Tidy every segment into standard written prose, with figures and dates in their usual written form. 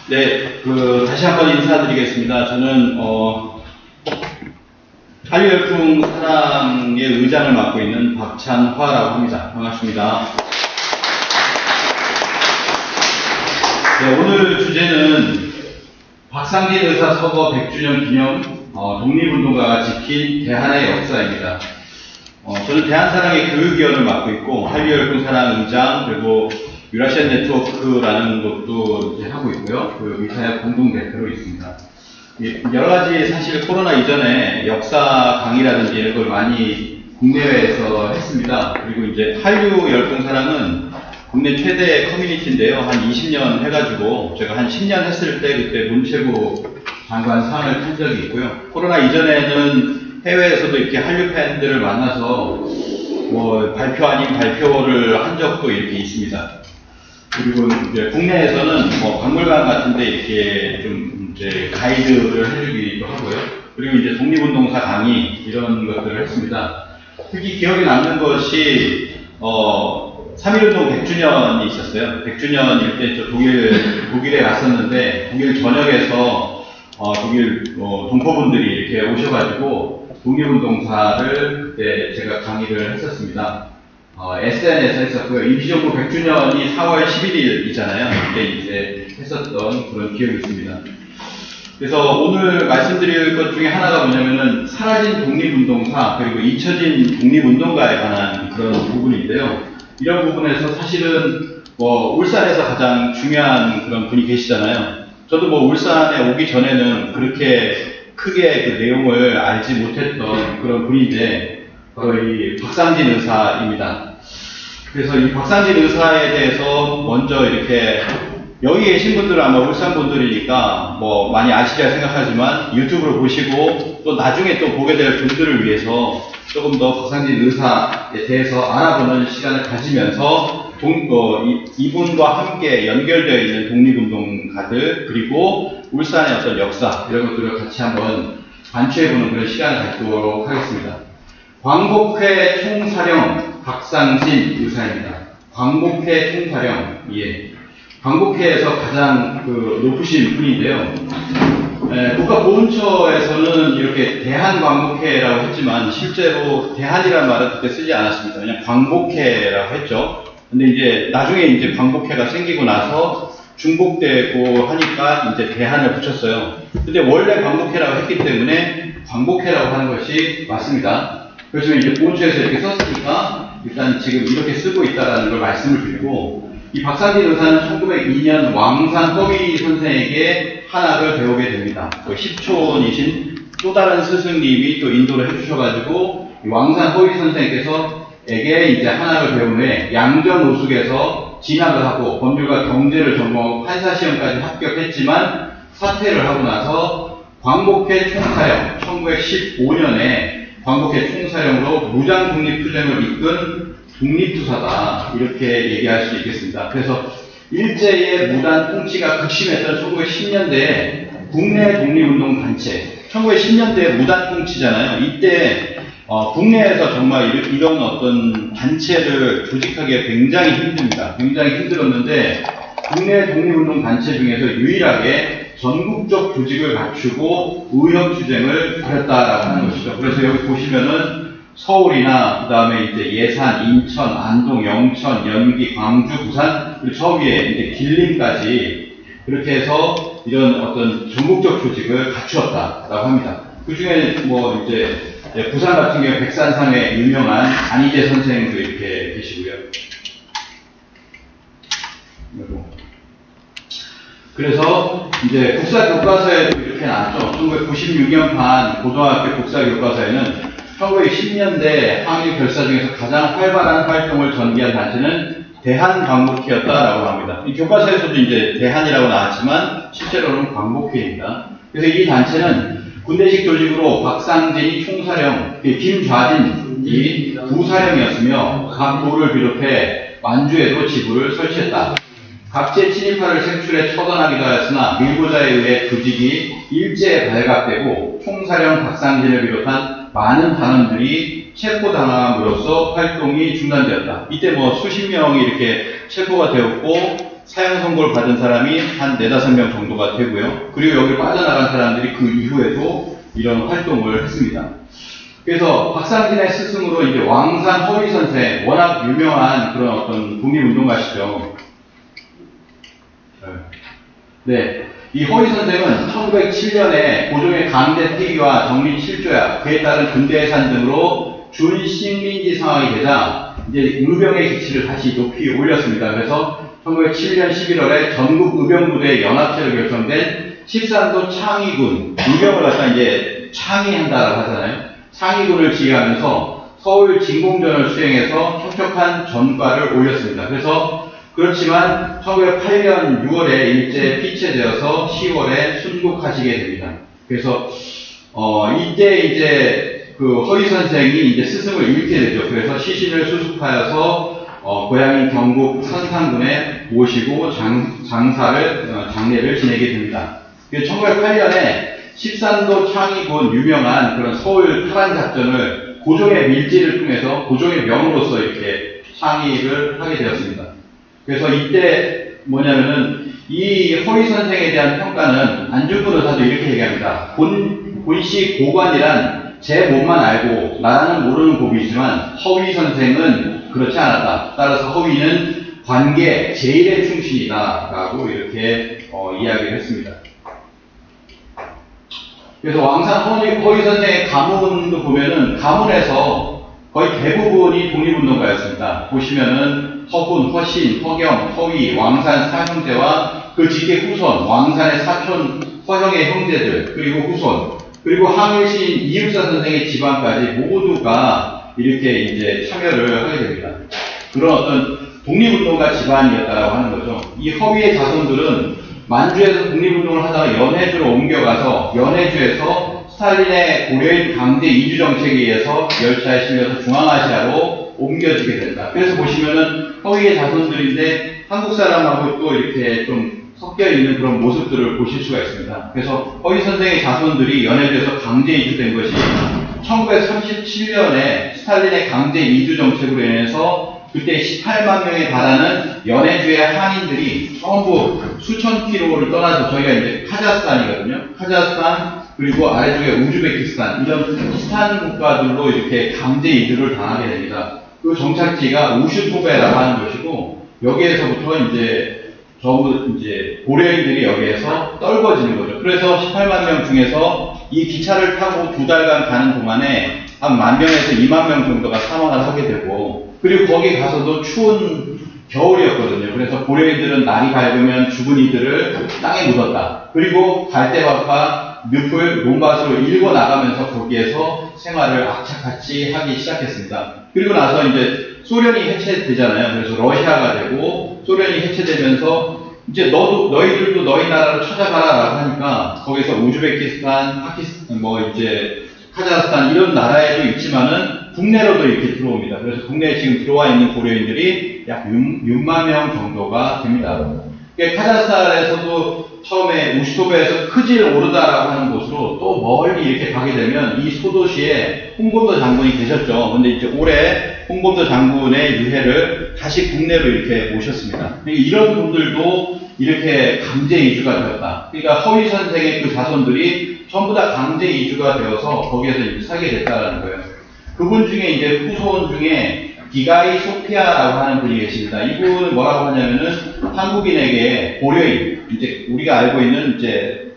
네, 다시 한번 인사드리겠습니다. 저는, 한류열풍 사랑의 의장을 맡고 있는 박찬화라고 합니다. 반갑습니다. 네, 오늘 주제는 박상진 의사 서거 100주년 기념, 독립운동가가 지킨 대한의 역사입니다. 저는 대한사랑의 교육위원을 맡고 있고, 한류열풍 사랑 의장, 그리고 유라시안 네트워크라는 것도 이제 하고 있고요. 의사의 공동대표로 있습니다. 여러 가지 사실 코로나 이전에 역사 강의라든지 이런 걸 많이 국내외에서 했습니다. 그리고 이제 한류열풍사랑은 국내 최대 커뮤니티인데요. 한 20년 해가지고 제가 한 10년 했을 때 그때 문체부 장관 상을 탄 적이 있고요. 코로나 이전에는 해외에서도 이렇게 한류 팬들을 만나서 발표 아닌 발표를 한 적도 이렇게 있습니다. 그리고 이제 국내에서는 박물관 같은데 이렇게 좀 이제 가이드를 해주기도 하고요. 그리고 이제 독립운동사 강의 이런 것들을 했습니다. 특히 기억에 남는 것이 3.1운동 100주년이 있었어요. 100주년일 때 저 독일에 갔었는데 독일 전역에서 독일 동포분들이 이렇게 오셔가지고 독립운동사를 그때 제가 강의를 했었습니다. SN에서 했었고요. 임시정부 100주년이 4월 11일이잖아요. 그때 이제 했었던 그런 기억이 있습니다. 그래서 오늘 말씀드릴 것 중에 하나가 뭐냐면은 사라진 독립운동사 그리고 잊혀진 독립운동가에 관한 그런 부분인데요. 이런 부분에서 사실은 울산에서 가장 중요한 그런 분이 계시잖아요. 저도 울산에 오기 전에는 그렇게 크게 그 내용을 알지 못했던 그런 분인데 바로 이 박상진 의사입니다. 그래서 이 박상진 의사에 대해서 먼저 이렇게 여기 계신 분들은 아마 울산 분들이니까 많이 아시리라 생각하지만 유튜브를 보시고 또 나중에 또 보게 될 분들을 위해서 조금 더 박상진 의사에 대해서 알아보는 시간을 가지면서 이분과 함께 연결되어 있는 독립운동가들 그리고 울산의 어떤 역사 이런 것들을 같이 한번 반추해보는 그런 시간을 갖도록 하겠습니다. 광복회 총사령 박상진 의사입니다. 광복회 총사령, 광복회에서 가장 높으신 분인데요. 국가보훈처에서는 이렇게 대한광복회라고 했지만 실제로 대한이라는 말은 그때 쓰지 않았습니다. 그냥 광복회라고 했죠. 근데 이제 나중에 이제 광복회가 생기고 나서 중복되고 하니까 이제 대한을 붙였어요. 근데 원래 광복회라고 했기 때문에 광복회라고 하는 것이 맞습니다. 그렇지만 이제 보훈처에서 이렇게 썼으니까 일단 지금 이렇게 쓰고 있다는 걸 말씀을 드리고 이 박상진 의사는 1902년 왕산 허위 선생에게 한학을 배우게 됩니다. 10촌이신 또 다른 스승님이 또 인도를 해주셔가지고 왕산 허위 선생께서에게 이제 한학을 배운 후에 양전오숙에서 진학을 하고 법률과 경제를 전공하고 판사시험까지 합격했지만 사퇴를 하고 나서 광복회 총사령 1915년에 광복회 총사령으로 무장 독립투쟁을 이끈 독립투사다 이렇게 얘기할 수 있겠습니다. 그래서 일제의 무단 통치가 극심했던 1910년대에 국내 독립운동 단체 1910년대 무단 통치잖아요. 이때 국내에서 정말 이런 어떤 단체를 조직하기가 굉장히 힘듭니다. 굉장히 힘들었는데 국내 독립운동 단체 중에서 유일하게 전국적 조직을 갖추고 의협투쟁을 벌였다라고 하는 것이죠. 그래서 여기 보시면은 서울이나 그 다음에 이제 예산, 인천, 안동, 영천, 연기, 광주, 부산 그리고 저 위에 이제 길림까지 그렇게 해서 이런 어떤 전국적 조직을 갖추었다라고 합니다. 그 중에 이제 부산 같은 경우에 백산상의 유명한 안희재 선생도 이렇게 계시고요. 그래서 이제 국사교과서에도 이렇게 나왔죠. 1996년판 고등학교 국사교과서에는 1910년대 항일 결사 중에서 가장 활발한 활동을 전개한 단체는 대한광복회였다라고 합니다. 이 교과서에서도 이제 대한이라고 나왔지만 실제로는 광복회입니다. 그래서 이 단체는 군대식 조직으로 박상진이 총사령, 김좌진이 부사령이었으며 각 도를 비롯해 만주에도 지부를 설치했다. 각지의 친일파를 색출해 처단하기도 하였으나 밀고자에 의해 조직이 일제에 발각되고 총사령 박상진을 비롯한 많은 단원들이 체포당함으로써 활동이 중단되었다. 이때 수십 명이 이렇게 체포가 되었고 사형 선고를 받은 사람이 한 4~5명 정도가 되고요. 그리고 여기를 빠져나간 사람들이 그 이후에도 이런 활동을 했습니다. 그래서 박상진의 스승으로 이제 왕산 허위 선생, 워낙 유명한 그런 어떤 독립운동가시죠. 네. 이 허위 선생은 1907년에 고종의 강제 폐위와 정리 7조약, 그에 따른 군대 해산 등으로 준식민지 상황이 되자 이제 의병의 기치를 다시 높이 올렸습니다. 그래서 1907년 11월에 전국 의병부대 연합체로 결성된 13도 창의군, 의병을 갖다 이제 창의한다라고 하잖아요. 창의군을 지휘하면서 서울 진공전을 수행해서 혁혁한 전과를 올렸습니다. 그래서 그렇지만 1908년 6월에 일제 피체되어서 10월에 순국하시게 됩니다. 그래서 이때 이제 그 허위 선생이 이제 스승을 잃게 되죠. 그래서 시신을 수습하여서 고향인 경북 선산군에 모시고 장례를 지내게 됩니다. 1908년에 13도 창의군 유명한 그런 서울 탈환 작전을 고종의 밀지를 통해서 고종의 명으로서 이렇게 창의를 하게 되었습니다. 그래서 이때 뭐냐면은 이 허위 선생에 대한 평가는 안중근 의사도 이렇게 얘기합니다. 본시 고관이란 제 몸만 알고 나라는 모르는 고비이지만 허위 선생은 그렇지 않았다. 따라서 허위는 관계 제1의 충신이다 라고 이렇게 이야기를 했습니다. 그래서 왕산 허위 선생의 가문도 보면은 가문에서 거의 대부분이 독립운동가였습니다. 보시면은 허군, 허신, 허경, 허위, 왕산 사형제와 그 직계 후손, 왕산의 사촌 허형의 형제들, 그리고 후손, 그리고 항일시인 이육사 선생의 집안까지 모두가 이렇게 이제 참여를 하게 됩니다. 그런 어떤 독립운동가 집안이었다라고 하는 거죠. 이 허위의 자손들은 만주에서 독립운동을 하다가 연해주로 옮겨가서 연해주에서 스탈린의 고려인 강제 이주 정책에 의해서 열차에 실려서 중앙아시아로 옮겨지게 된다. 그래서 보시면은 허위의 자손들인데 한국 사람하고 또 이렇게 좀 섞여 있는 그런 모습들을 보실 수가 있습니다. 그래서 허위 선생의 자손들이 연해주에서 강제 이주된 것이 1937년에 스탈린의 강제 이주 정책으로 인해서 그때 18만 명에 달하는 연해주의 한인들이 전부 수천 킬로를 떠나서 저희가 이제 카자흐스탄이거든요. 카자흐스탄 그리고 아래쪽에 우즈베키스탄 이런 비슷한 국가들로 이렇게 강제 이주를 당하게 됩니다. 그 정착지가 우슈토베라고 하는 곳이고 여기에서부터 이제 전부 이제 고려인들이 여기에서 떨궈지는 거죠. 그래서 18만 명 중에서 이 기차를 타고 2달간 가는 동안에 한 10,000명에서 20,000명 정도가 사망을 하게 되고 그리고 거기 가서도 추운 겨울이었거든요. 그래서 고려인들은 날이 밝으면 죽은 이들을 땅에 묻었다. 그리고 갈대밭과 늪을 논밭으로 일궈 나가면서 거기에서 생활을 악착같이 하기 시작했습니다. 그리고 나서 이제 소련이 해체되잖아요. 그래서 러시아가 되고 소련이 해체되면서 이제 너희들도 너희 나라를 찾아가라라고 하니까 거기서 우즈베키스탄, 파키스탄, 이제 카자흐스탄 이런 나라에도 있지만은 국내로도 이렇게 들어옵니다. 그래서 국내에 지금 들어와 있는 고려인들이 약 6만 명 정도가 됩니다. 그러니까 카자흐스탄에서도 처음에 우슈토베에서 크질 오르다라고 하는 곳으로 또 멀리 이렇게 가게 되면 이 소도시에 홍범도 장군이 계셨죠. 근데 이제 올해 홍범도 장군의 유해를 다시 국내로 이렇게 모셨습니다. 이런 분들도 이렇게 강제 이주가 되었다. 그러니까 허위 선생의 그 자손들이 전부 다 강제 이주가 되어서 거기에서 이제 살게 됐다라는 거예요. 그분 중에 이제 후손 중에 기가이 소피아라고 하는 분이 계십니다. 이분은 뭐라고 하냐면은 한국인에게 고려인, 이제 우리가 알고 있는 이제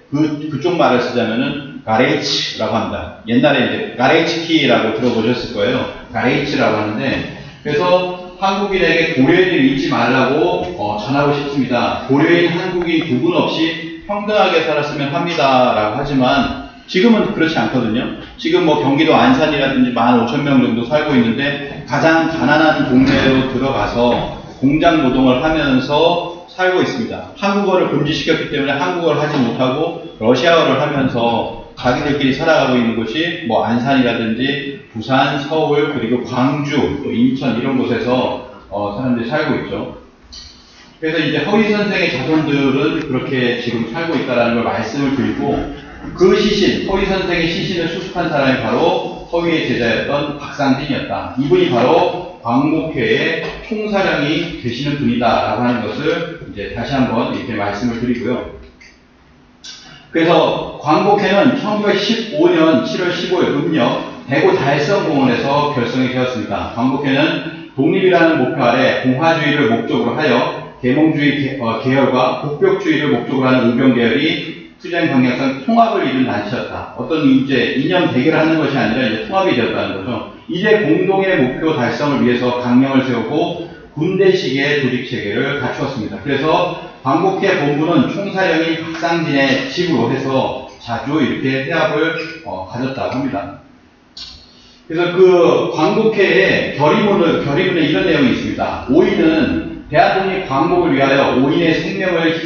그쪽 말을 쓰자면은 가레이치라고 합니다. 옛날에 이제 가레이치키라고 들어보셨을 거예요. 가레이치라고 하는데 그래서 한국인에게 고려인을 잊지 말라고 전하고 싶습니다. 고려인, 한국인 구분 없이 평등하게 살았으면 합니다라고 하지만 지금은 그렇지 않거든요. 지금 경기도 안산이라든지 15,000명 정도 살고 있는데 가장 가난한 동네로 들어가서 공장 노동을 하면서 살고 있습니다. 한국어를 금지시켰기 때문에 한국어를 하지 못하고 러시아어를 하면서 자기들끼리 살아가고 있는 곳이 안산이라든지 부산, 서울, 그리고 광주, 또 인천 이런 곳에서 사람들이 살고 있죠. 그래서 이제 허위 선생의 자손들은 그렇게 지금 살고 있다는 걸 말씀을 드리고 그 시신, 허위 선생의 시신을 수습한 사람이 바로 허위의 제자였던 박상진이었다. 이분이 바로 광목회의 총사령이 되시는 분이다라고 하는 것을 이제 다시 한번 이렇게 말씀을 드리고요. 그래서 광복회는 1915년 7월 15일 음력 대구 달성공원에서 결성이 되었습니다. 광복회는 독립이라는 목표 아래 공화주의를 목적으로 하여 계몽주의 계열과 복벽주의를 목적으로 하는 의병계열이 투쟁 방향상 통합을 이룬 단체였다. 어떤 이제 이념 대결하는 것이 아니라 이제 통합이 되었다는 거죠. 이제 공동의 목표 달성을 위해서 강령을 세우고 군대식의 조직 체계를 갖추었습니다. 그래서 광복회 본부는 총사령이 박상진의 집으로 해서 자주 이렇게 회합을 가졌다고 합니다. 그래서 그 광복회의 결의문에 이런 내용이 있습니다. 5인은 대한독립 광복을 위하여 5인의 생명을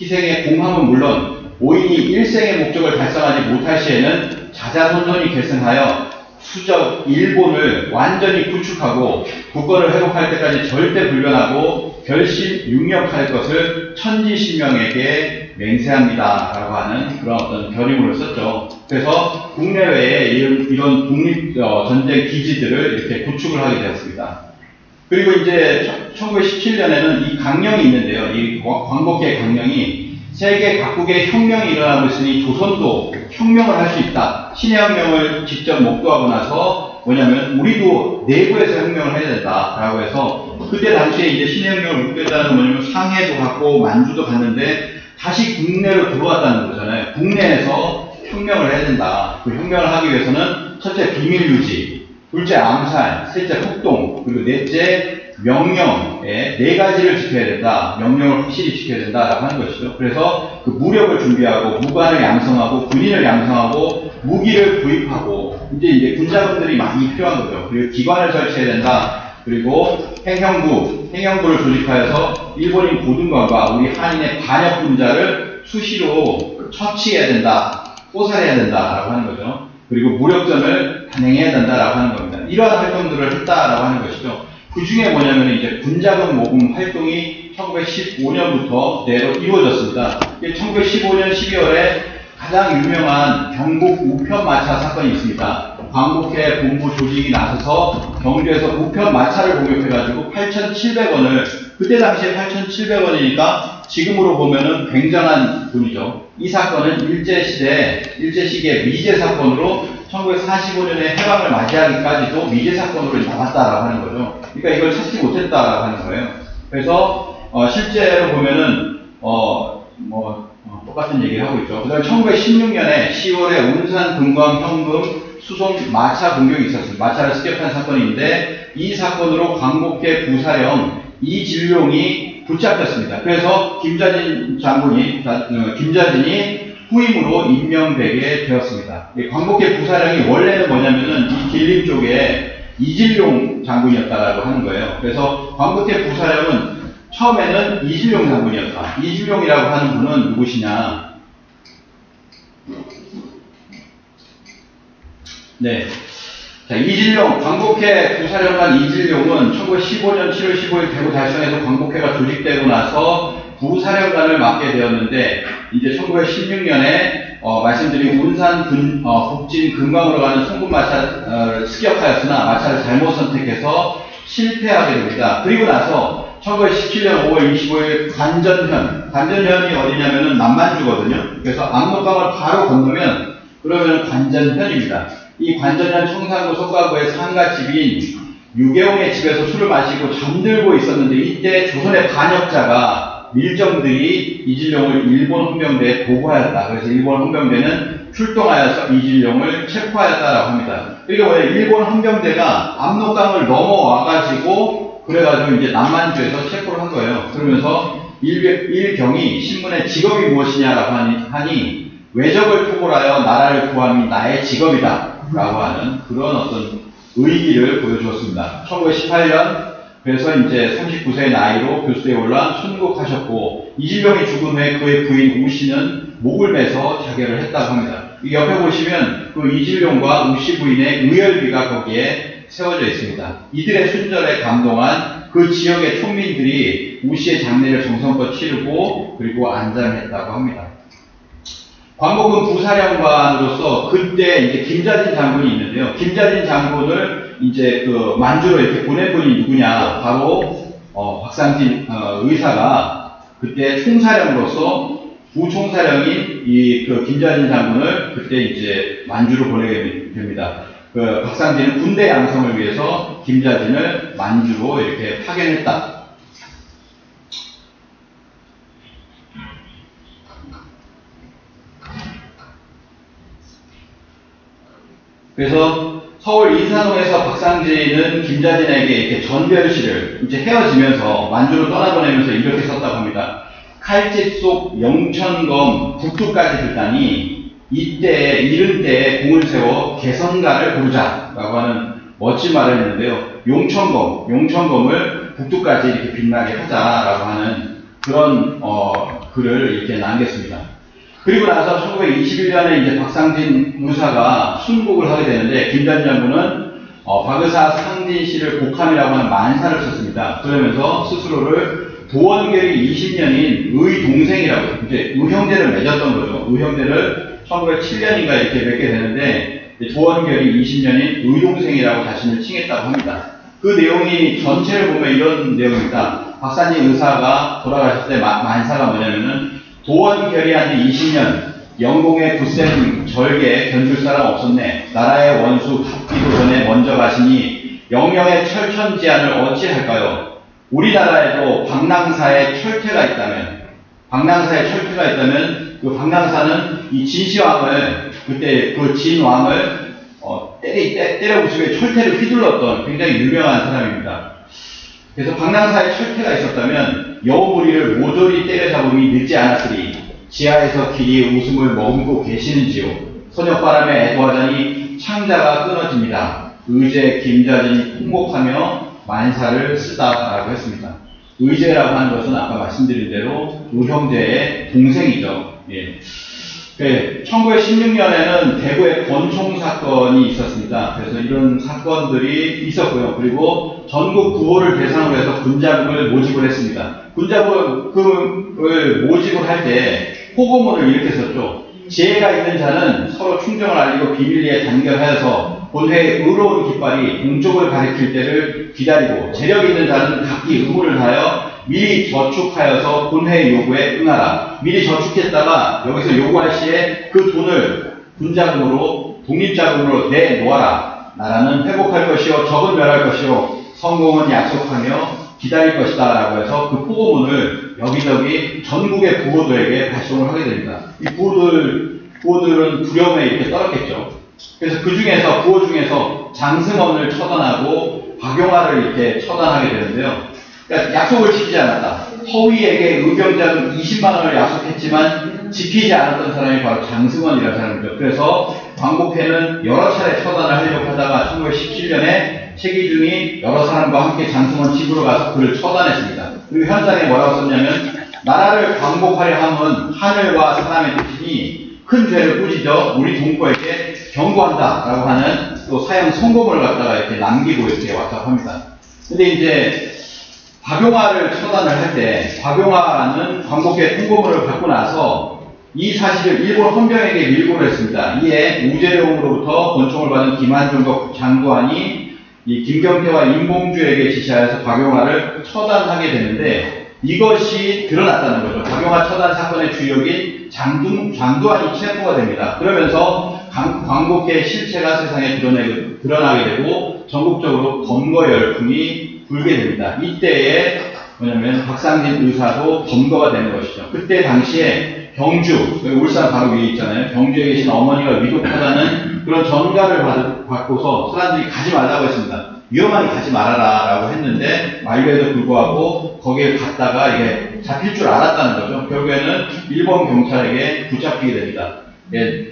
희생의 공함은 물론 5인이 일생의 목적을 달성하지 못할 시에는 자자손손이 계승하여 수적 일본을 완전히 구축하고 국권을 회복할 때까지 절대 불변하고 결심육력할 것을 천지신명에게 맹세합니다. 라고 하는 그런 어떤 결의문을 썼죠. 그래서 국내외에 이런 독립전쟁 기지들을 이렇게 구축을 하게 되었습니다. 그리고 이제 1917년에는 이 강령이 있는데요. 이 광복회 강령이 세계 각국의 혁명이 일어나고 있으니 조선도 혁명을 할 수 있다. 신의 혁명을 직접 목도하고 나서 뭐냐면 우리도 내부에서 혁명을 해야 된다라고 해서 그때 당시에 이제 신의 혁명을 목도했다는 건 뭐냐면 상해도 갔고 만주도 갔는데 다시 국내로 들어왔다는 거잖아요. 국내에서 혁명을 해야 된다. 그 혁명을 하기 위해서는 첫째 비밀 유지, 둘째 암살, 셋째 폭동, 그리고 넷째 명령에 4가지를 지켜야 된다. 명령을 확실히 지켜야 된다라고 하는 것이죠. 그래서 그 무력을 준비하고 무관을 양성하고 군인을 양성하고 무기를 구입하고 이제 군자금들이 많이 필요한 거죠. 그리고 기관을 설치해야 된다. 그리고 행영부를 조직하여서 일본인 고등관과 우리 한인의 반역군자를 수시로 처치해야 된다. 포살해야 된다라고 하는 거죠. 그리고 무력전을 단행해야 된다라고 하는 겁니다. 이러한 활동들을 했다라고 하는 것이죠. 그 중에 뭐냐면 이제 군자금 모금 활동이 1915년부터 내로 이루어졌습니다. 1915년 12월에 가장 유명한 경북 우편마차 사건이 있습니다. 광복회 본부 조직이 나서서 경주에서 우편마차를 공격해가지고 8,700원을, 그때 당시에 8,700원이니까 지금으로 보면은 굉장한 돈이죠. 이 사건은 일제시기의 미제 사건으로 1945년에 해방을 맞이하기까지도 미제 사건으로 나왔다라고 하는 거죠. 그러니까 이걸 찾지 못했다라고 하는 거예요. 그래서 실제로 보면은 똑같은 얘기를 하고 있죠. 그다음에 1916년에 10월에 운산 금광 현금 수송 마차 공격이 있었습니다. 마차를 습격한 사건인데 이 사건으로 광복회 부사령 이진룡이 붙잡혔습니다. 그래서 김자진이 후임으로 임명되게 되었습니다. 광복회 부사령이 원래는 뭐냐면은 이 길림 쪽에 이진룡 장군이었다라고 하는 거예요. 그래서 광복회 부사령은 처음에는 이진룡 장군이었다. 이진룡이라고 하는 분은 누구시냐? 네. 자, 이진룡, 광복회 부사령관 이진룡은 1915년 7월 15일 대구 달성에서 광복회가 조직되고 나서 부사령관을 맡게 되었는데, 이제 1916년에 말씀드린 운산 북진 금강으로 가는 송군마차를 습격하였으나 마차를 잘못 선택해서 실패하게 됩니다. 그리고 나서 1917년 5월 25일 관전현이 어디냐면은 남만주거든요. 그래서 압록강을 바로 건너면 그러면 관전현입니다. 이 관전현 청산구 석가구의 상가집인 유계홍의 집에서 술을 마시고 잠들고 있었는데 이때 조선의 반역자가 밀정들이 이진룡을 일본 헌병대에 보고하였다. 그래서 일본 헌병대는 출동하여서 이진룡을 체포하였다라고 합니다. 이게 뭐냐, 일본 헌병대가 압록강을 넘어와가지고 그래가지고 이제 남만주에서 체포를 한 거예요. 그러면서 일경이 신문에 직업이 무엇이냐라고 하니 외적을 토벌하여 나라를 구함이 나의 직업이다 라고 하는 그런 어떤 의기를 보여주었습니다. 1918년 그래서 이제 39세의 나이로 교수대에 올라 순국하셨고, 이진룡이 죽은 후에 그의 부인 우씨는 목을 매서 자결을 했다고 합니다. 이 옆에 보시면 그 이진룡과 우씨 부인의 의열비가 거기에 세워져 있습니다. 이들의 순절에 감동한 그 지역의 촌민들이 우씨의 장례를 정성껏 치르고 그리고 안장했다고 합니다. 광복은 부사령관으로서 그때 이제 김자진 장군이 있는데요. 김자진 장군을 이제 그 만주로 이렇게 보낸 분이 누구냐? 바로 박상진 의사가 그때 총사령으로서 부총사령인 그 김자진 장군을 그때 이제 만주로 보내게 됩니다. 그 박상진은 군대 양성을 위해서 김자진을 만주로 이렇게 파견했다. 그래서 서울 인사동에서 박상진은 김자진에게 이렇게 전별시를 이제 헤어지면서 만주로 떠나보내면서 이렇게 썼다고 합니다. 칼집 속 영천검 북두까지 듣다니 이때 이른 때에 공을 세워 개선가를 부르자라고 하는 멋진 말을 했는데요. 용천검을 북두까지 이렇게 빛나게 하자라고 하는 그런 글을 이렇게 남겼습니다. 그리고 나서 1921년에 이제 박상진 의사가 순국을 하게 되는데 김자진 장군은 박의사 상진 씨를 곡함이라고 하는 만사를 썼습니다. 그러면서 스스로를 도원결이 20년인 의동생이라고 이제 의형제를 맺었던 거죠. 의형제를 1907년인가 이렇게 맺게 되는데 도원결이 20년인 의동생이라고 자신을 칭했다고 합니다. 그 내용이 전체를 보면 이런 내용입니다. 박상진 의사가 돌아가셨을 때 만사가 뭐냐면은 도원결의한 지 20년 영공의 굳센 절개 견줄 사람 없었네. 나라의 원수 갚기도 전에 먼저 가시니 영령의 철천지안을 어찌할까요? 우리나라에도 방랑사의 철퇴가 있다면 그 방랑사는 이 진시황을 그때 그 진왕을 때려 부수게 철퇴를 휘둘렀던 굉장히 유명한 사람입니다. 그래서 방랑사의 철퇴가 있었다면 여우무리를 모조리 때려잡음이 늦지 않았으리 지하에서 길이 웃음을 머금고 계시는지요. 소녀바람의 애도하자니 창자가 끊어집니다. 의제 김자진이 풍목하며 만사를 쓰다라고 했습니다. 의제라고 하는 것은 아까 말씀드린 대로 의형제의 동생이죠. 예. 1916년에는 대구에 권총 사건이 있었습니다. 그래서 이런 사건들이 있었고요. 그리고 전국 구호를 대상으로 해서 군자금을 모집을 했습니다. 군자금을 모집을 할 때 호고문을 이렇게 썼죠. 지혜가 있는 자는 서로 충정을 알리고 비밀리에 단결하여서 본회의 의로운 깃발이 동쪽을 가리킬 때를 기다리고 재력 있는 자는 각기 의무를 다하여 미리 저축하여서 본회의 요구에 응하라. 미리 저축했다가 여기서 요구할 시에 그 돈을 군자금으로 독립자금으로 내놓아라. 나라는 회복할 것이요 적은 멸할 것이요 성공은 약속하며 기다릴 것이다 라고 해서 그 포고문을 여기저기 전국의 부호들에게 발송을 하게 됩니다. 이 부호들은 두려움에 이렇게 떨었겠죠. 그래서 그 중에서 부호 중에서 장승원을 처단하고 박용화를 이렇게 처단하게 되는데요. 그러니까 약속을 지키지 않았다. 허위에게 의병자금 20만 원을 약속했지만 지키지 않았던 사람이 바로 장승원이라는 사람이죠. 그래서 광복회는 여러 차례 처단을 하려고 하다가 1917년에 최기중이 여러 사람과 함께 장승원 집으로 가서 그를 처단했습니다. 그리고 현장에 뭐라고 썼냐면 나라를 광복하려 함은 하늘과 사람의 뜻이니 큰 죄를 꾸짖어 우리 동포에게 경고한다 라고 하는 또 사형 선고문을 갖다가 이렇게 남기고 이렇게 왔다고 합니다. 근데 이제 박용화를 처단을 할 때 박용화는 광복회 통고문을 받고 나서 이 사실을 일본 헌병에게 밀고를 했습니다. 이에 우재룡으로부터 권총을 받은 김한중과 장도환이 이 김경태와 임봉주에게 지시하여서 박용화를 처단하게 되는데 이것이 드러났다는 거죠. 박용화 처단 사건의 주역인 장도환이 체포가 됩니다. 그러면서 광복회 실체가 세상에 드러나게 되고 전국적으로 검거 열풍이 불게 됩니다. 이때에 뭐냐면 박상진 의사도 검거가 되는 것이죠. 그때 당시에 경주, 울산 바로 위에 있잖아요. 경주에 계신 어머니가 위독하다는 그런 전가를 받고서 사람들이 가지 말라고 했습니다. 위험하니 가지 말아라 라고 했는데 말에도 불구하고 거기에 갔다가 이게 잡힐 줄 알았다는 거죠. 결국에는 일본 경찰에게 붙잡히게 됩니다. 예.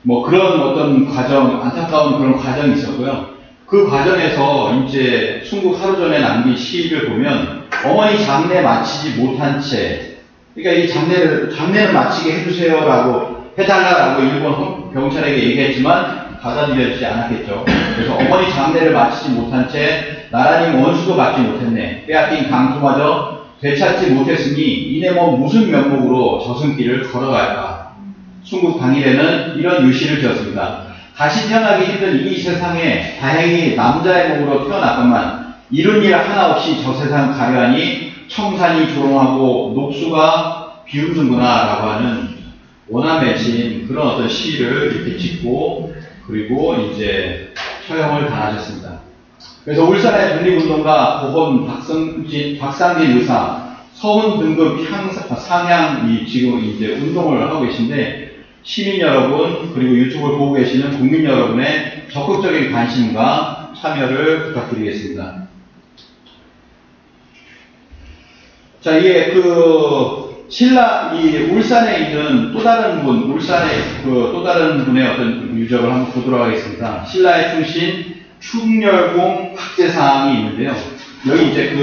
뭐 그런 어떤 과정, 안타까운 그런 과정이 있었고요. 그 과정에서 이제 순국 하루 전에 남긴 시를 보면 어머니 장례 마치지 못한 채, 그러니까 이 장례를 마치게 해주세요라고 해달라라고 일본 경찰에게 얘기했지만 받아들여지지 않았겠죠. 그래서 어머니 장례를 마치지 못한 채 나라님 원수도 받지 못했네. 빼앗긴 강토마저 되찾지 못했으니 이내 뭐 무슨 면목으로 저승길을 걸어갈까. 순국 당일에는 이런 유시를 지었습니다. 다시 태어나기 힘든 이 세상에 다행히 남자의 몸으로 태어났건만 이룬 일 하나 없이 저 세상 가려하니 청산이 조롱하고 녹수가 비웃는구나라고 하는 원한맺힌 그런 어떤 시를 이렇게 짓고 그리고 이제 처형을 당하셨습니다. 그래서 울산의 독립운동가 고범 박상진 의사 서훈 등급 상향 지금 이제 운동을 하고 계신데 시민 여러분 그리고 유튜브를 보고 계시는 국민 여러분의 적극적인 관심과 참여를 부탁드리겠습니다. 자, 이게 이 울산에 있는 또 다른 분, 울산의 또 다른 분의 어떤 유적을 한번 보도록 하겠습니다. 신라의 충신 충렬공 박제사항이 있는데요. 여기 이제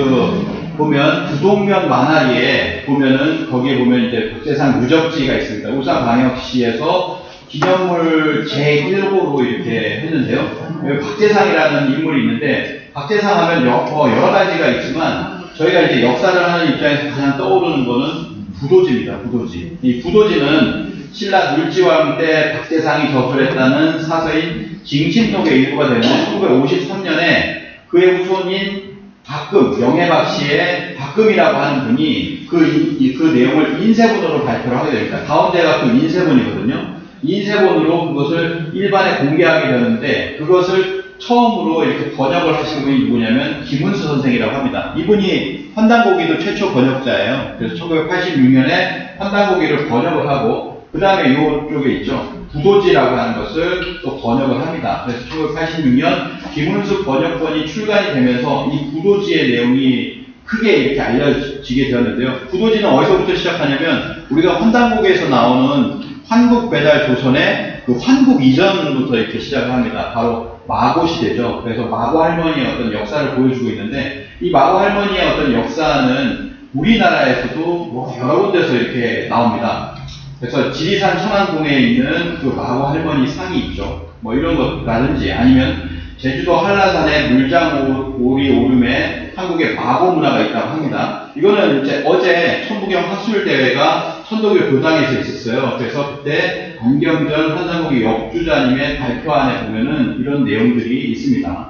보면 부동면 만화리에 보면은 거기에 보면 이제 박제사항 유적지가 있습니다. 울산광역시에서 기념물 제1호로 이렇게 했는데요. 여기 박제상이라는 인물이 있는데 박제상 하면 여러 가지가 있지만 저희가 이제 역사를 하는 입장에서 가장 떠오르는 거는 부도지입니다. 부도지. 이 부도지는 신라 물지왕 때 박제상이 저술했다는 사서인 징신록의 일부가 되는 1953년에 그의 후손인 박금, 영해박 씨의 박금이라고 하는 분이 그 내용을 인쇄본으로 발표를 하게 됩니다. 가운데가 그 인쇄본이거든요. 인쇄본으로 그것을 일반에 공개하게 되는데 그것을 처음으로 이렇게 번역을 하신 분이 누구냐면 김은수 선생이라고 합니다. 이분이 환단고기도 최초 번역자예요. 그래서 1986년에 환단고기를 번역을 하고 그 다음에 이쪽에 있죠. 부도지라고 하는 것을 또 번역을 합니다. 그래서 1986년 김은수 번역본이 출간이 되면서 이 부도지의 내용이 크게 이렇게 알려지게 되었는데요. 부도지는 어디서부터 시작하냐면 우리가 환단고기에서 나오는 환국배달조선의 그 환국 이전부터 이렇게 시작을 합니다. 바로 마고 시대죠. 그래서 마고 할머니의 어떤 역사를 보여주고 있는데 이 마고 할머니의 어떤 역사는 우리나라에서도 여러 군데서 이렇게 나옵니다. 그래서 지리산 천안궁에 있는 그 마고 할머니 상이 있죠. 이런 것라든지 아니면 제주도 한라산의 물장오리 오름에 한국의 마고 문화가 있다고 합니다. 이거는 이제 어제 천부경 학술대회가 천도교 교당에서 있었어요. 그래서 그때 안경전 환단고기 역주자님의 발표안에 보면은 이런 내용들이 있습니다.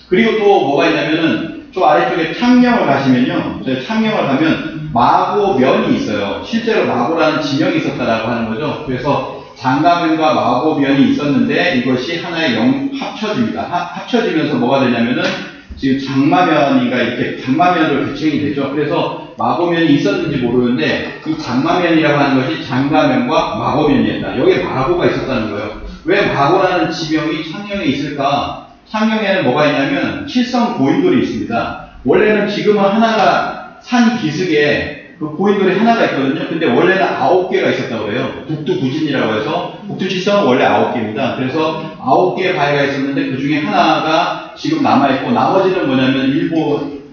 그리고 또 뭐가 있냐면은 저 아래쪽에 창녕을 가시면요. 창녕을 가면 마고면이 있어요. 실제로 마고라는 지명이 있었다라고 하는 거죠. 그래서 장가면과 마고면이 있었는데 이것이 하나의 합쳐집니다. 합쳐지면서 뭐가 되냐면은 지금 장마면인가 이렇게 장마면으로 대칭이 되죠. 그래서 마고면이 있었는지 모르는데 이 장마면이라고 하는 것이 장가면과 마고면이었다. 여기에 마고가 있었다는 거예요. 왜 마고라는 지명이 창녕에 있을까? 창녕에는 뭐가 있냐면 칠성 고인돌이 있습니다. 원래는 지금은 하나가 산 기슭에 그 고인돌이 하나가 있거든요. 근데 원래는 9개가 있었다고 그래요. 북두부진이라고 해서 북두칠성은 원래 9개입니다. 그래서 9개의 바위가 있었는데 그 중에 하나가 지금 남아있고 나머지는 뭐냐면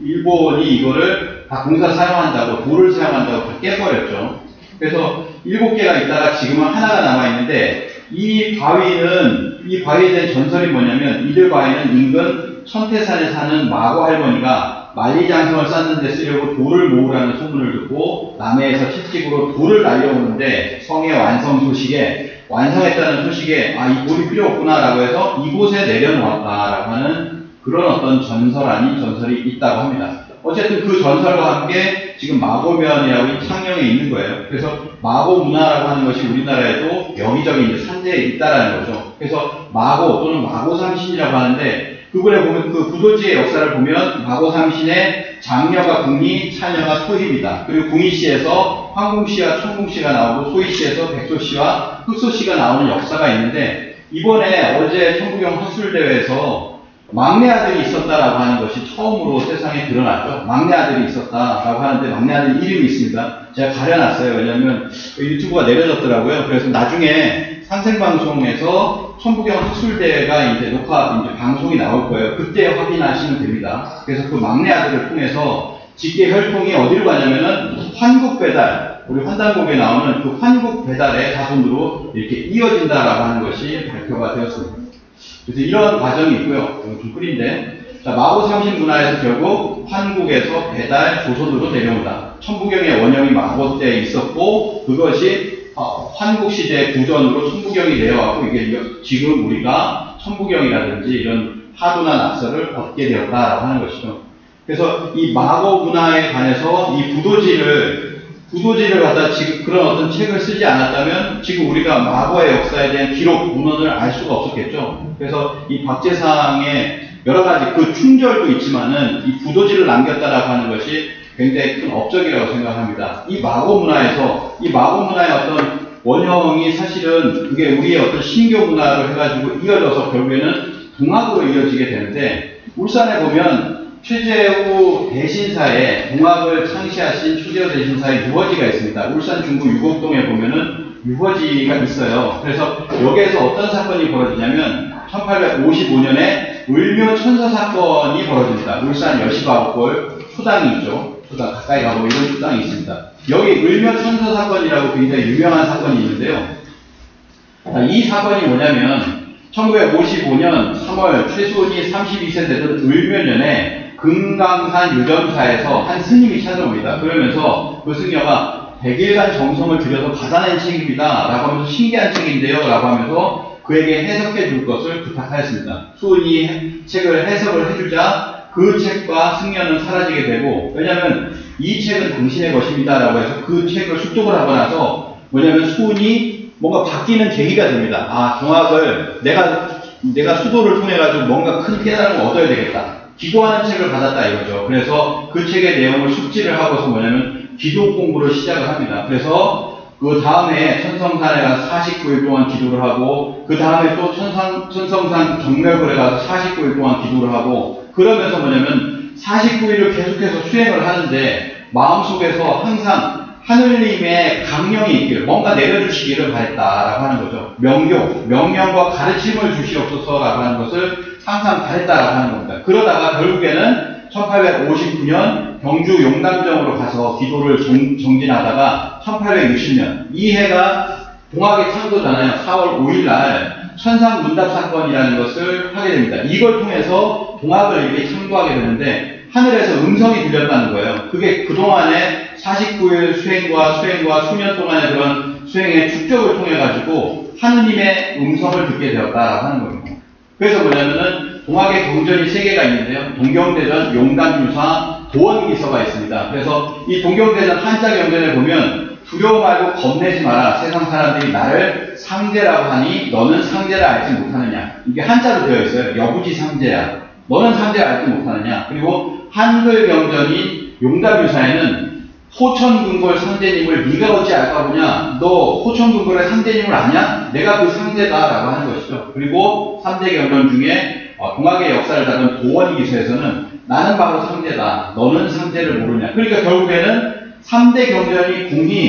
일본이 이거를 다 공사 사용한다고 돌을 사용한다고 다 깨버렸죠. 그래서 7개가 있다가 지금은 하나가 남아있는데 이 바위에 대한 전설이 뭐냐면 이들 바위는 인근 천태산에 사는 마고 할머니가 만리장성을 쌓는 데 쓰려고 돌을 모으라는 소문을 듣고 남해에서 채찍으로 돌을 날려오는데 성의 완성했다는 소식에 이 돌이 필요 없구나 라고 해서 이곳에 내려놓았다라고 하는 그런 어떤 전설 아닌 전설이 있다고 합니다. 어쨌든 그 전설과 함께 지금 마고면이라고 창녕에 있는 거예요. 그래서 마고 문화라고 하는 것이 우리나라에도 여기저기 이제 산재에 있다라는 거죠. 그래서 마고 또는 마고삼신이라고 하는데 그분에 보면 그 부도지의 역사를 보면 마고삼신의 장녀가 궁이, 차녀가 소희입니다. 그리고 궁이시에서 황궁시와 청궁시가 나오고 소희시에서 백소시와 흑소시가 나오는 역사가 있는데 이번에 어제 천부경 학술대회에서 막내 아들이 있었다라고 하는 것이 처음으로 세상에 드러났죠. 막내 아들이 있었다라고 하는데 막내 아들 이름이 있습니다. 제가 가려놨어요. 왜냐하면 유튜브가 내려졌더라고요. 그래서 나중에 상생방송에서 천부경 학술대회가 이제 방송이 나올 거예요. 그때 확인하시면 됩니다. 그래서 그 막내 아들을 통해서 직계 혈통이 어디로 가냐면은 환국배달, 우리 환단곡에 나오는 그 환국배달의 자손으로 이렇게 이어진다라고 하는 것이 발표가 되었습니다. 그래서 이런 과정이 있고요. 좀 끓인데. 자, 마고삼신 문화에서 결국 환국에서 배달 조선으로 내려온다. 천부경의 원형이 마고 때 있었고, 그것이 환국시대 구전으로 천부경이 내려왔고, 이게 지금 우리가 천부경이라든지 이런 하도나 낙서를 얻게 되었다라고 하는 것이죠. 그래서 이 마고 문화에 관해서 이 부도지를 갖다 지금 그런 어떤 책을 쓰지 않았다면 지금 우리가 마고의 역사에 대한 기록, 문헌을 알 수가 없었겠죠. 그래서 이 박재상의 여러 가지 그 충절도 있지만은 이 부도지를 남겼다라고 하는 것이 굉장히 큰 업적이라고 생각합니다. 이 마고 문화의 어떤 원형이 사실은 그게 우리의 어떤 신교 문화로 해가지고 이어져서 결국에는 동학으로 이어지게 되는데, 울산에 보면 최재우 대신사에 동학을 창시하신 최재우 대신사의 유허지가 있습니다. 울산 중구 유곡동에 보면은 유허지가 있어요. 그래서 여기에서 어떤 사건이 벌어지냐면 1855년에 을묘 천서 사건이 벌어집니다. 울산 여시바옥골 초당이 있죠. 초당 가까이 가고 이런 초당이 있습니다. 여기 을묘 천서 사건이라고 굉장히 유명한 사건이 있는데요. 이 사건이 뭐냐면 1955년 3월 최수원이 32세 되던 을묘년에 금강산 유점사에서 한 스님이 찾아옵니다. 그러면서 그 스님가 100일간 정성을 들여서 받아낸 책입니다 라고 하면서 신기한 책인데요 라고 하면서 그에게 해석해 줄 것을 부탁하였습니다. 수원이 책을 해석을 해주자 그 책과 승려는 사라지게 되고, 왜냐하면 이 책은 당신의 것입니다 라고 해서 그 책을 습득을 하고 나서 뭐냐면 수원이 뭔가 바뀌는 계기가 됩니다. 아, 동학을 내가 수도를 통해 가지고 뭔가 큰 깨달음을 얻어야 되겠다. 기도하는 책을 받았다 이거죠. 그래서 그 책의 내용을 숙지를 하고서 뭐냐면 기도 공부를 시작을 합니다. 그래서 그 다음에 천성산에 가서 49일 동안 기도를 하고, 그 다음에 또 천성산 정멸골에 가서 49일 동안 기도를 하고, 그러면서 뭐냐면 49일을 계속해서 수행을 하는데 마음속에서 항상 하느님의 강령이 있기를, 뭔가 내려주시기를 바랬다라고 하는 거죠. 명령과 가르침을 주시옵소서라고 하는 것을 항상 바랬다라고 하는 겁니다. 그러다가 결국에는 1859년 경주 용담정으로 가서 기도를 정진하다가 1860년, 이 해가 동학의 창조잖아요. 4월 5일 날 천상문답 사건이라는 것을 하게 됩니다. 이걸 통해서 동학을 이렇게 창조하게 되는데 하늘에서 음성이 들렸다는 거예요. 그게 그동안의 49일 수행과 수년 동안의 그런 수행의 축적을 통해 가지고 하느님의 음성을 듣게 되었다라고 하는 겁니다. 그래서 뭐냐면은 동학의 경전이 3개가 있는데요. 동경대전, 용담유사, 도원기서가 있습니다. 그래서 이 동경대전 한자 경전에 보면 두려워 말고 겁내지 마라. 세상 사람들이 나를 상제라고 하니 너는 상제를 알지 못하느냐. 이게 한자로 되어 있어요. 여부지 상제야. 너는 상제를 알지 못하느냐. 그리고 한글 경전인 용담유사에는 호천근골 상제님을 네가 어찌 알까 보냐. 너 호천근골의 상제님을 아냐? 내가 그 상제다라고 하는 것이죠. 그리고 3대 경전 중에 동학의 역사를 다룬 도원기서에서는 나는 바로 상제다. 너는 상제를 모르냐. 그러니까 결국에는 3대 경전이 공이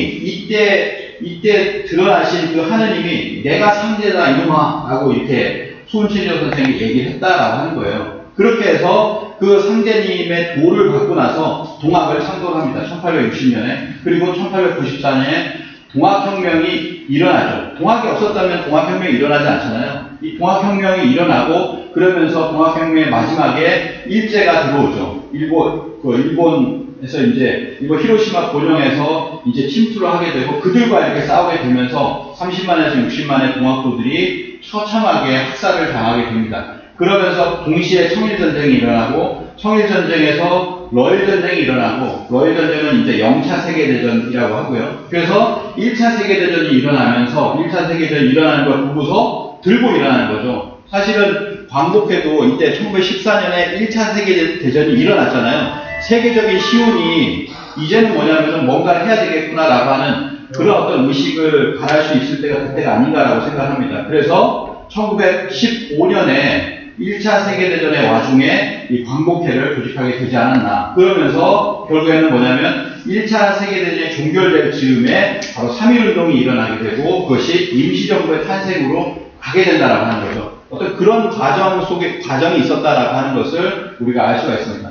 이때 드러나신 그 하느님이 내가 상제다 이놈아 라고 이렇게 수훈신조 선생이 얘기를 했다라고 하는 거예요. 그렇게 해서 그 상제님의 도를 받고 나서 동학을 창조를 합니다. 1860년에. 그리고 1894년에 동학혁명이 일어나죠. 동학이 없었다면 동학혁명이 일어나지 않잖아요. 이 동학혁명이 일어나고 그러면서 동학혁명의 마지막에 일제가 들어오죠. 일본에서 이제 일본 히로시마 고령에서 이제 침투를 하게 되고 그들과 이렇게 싸우게 되면서 30만에서 60만의 동학도들이 처참하게 학살을 당하게 됩니다. 그러면서 동시에 청일전쟁이 일어나고, 청일전쟁에서 러일전쟁이 일어나고, 러일전쟁은 이제 영차 세계대전이라고 하고요. 그래서 1차 세계대전이 일어나면서 1차 세계대전이 일어나는 걸 보고서 들고 일어나는 거죠. 사실은 광복회도 이때 1914년에 1차 세계대전이 일어났잖아요. 세계적인 시운이 이제는 뭐냐면 뭔가를 해야 되겠구나라고 하는 그런 어떤 의식을 가할 수 있을 때가 그때가 아닌가라고 생각합니다. 그래서 1915년에 1차 세계대전의 와중에 이 광복회를 조직하게 되지 않았나. 그러면서 결국에는 뭐냐면 1차 세계대전이 종결될 즈음에 바로 3.1운동이 일어나게 되고 그것이 임시정부의 탄생으로 가게 된다라고 하는 거죠. 어떤 그런 과정이 있었다라고 하는 것을 우리가 알 수가 있습니다.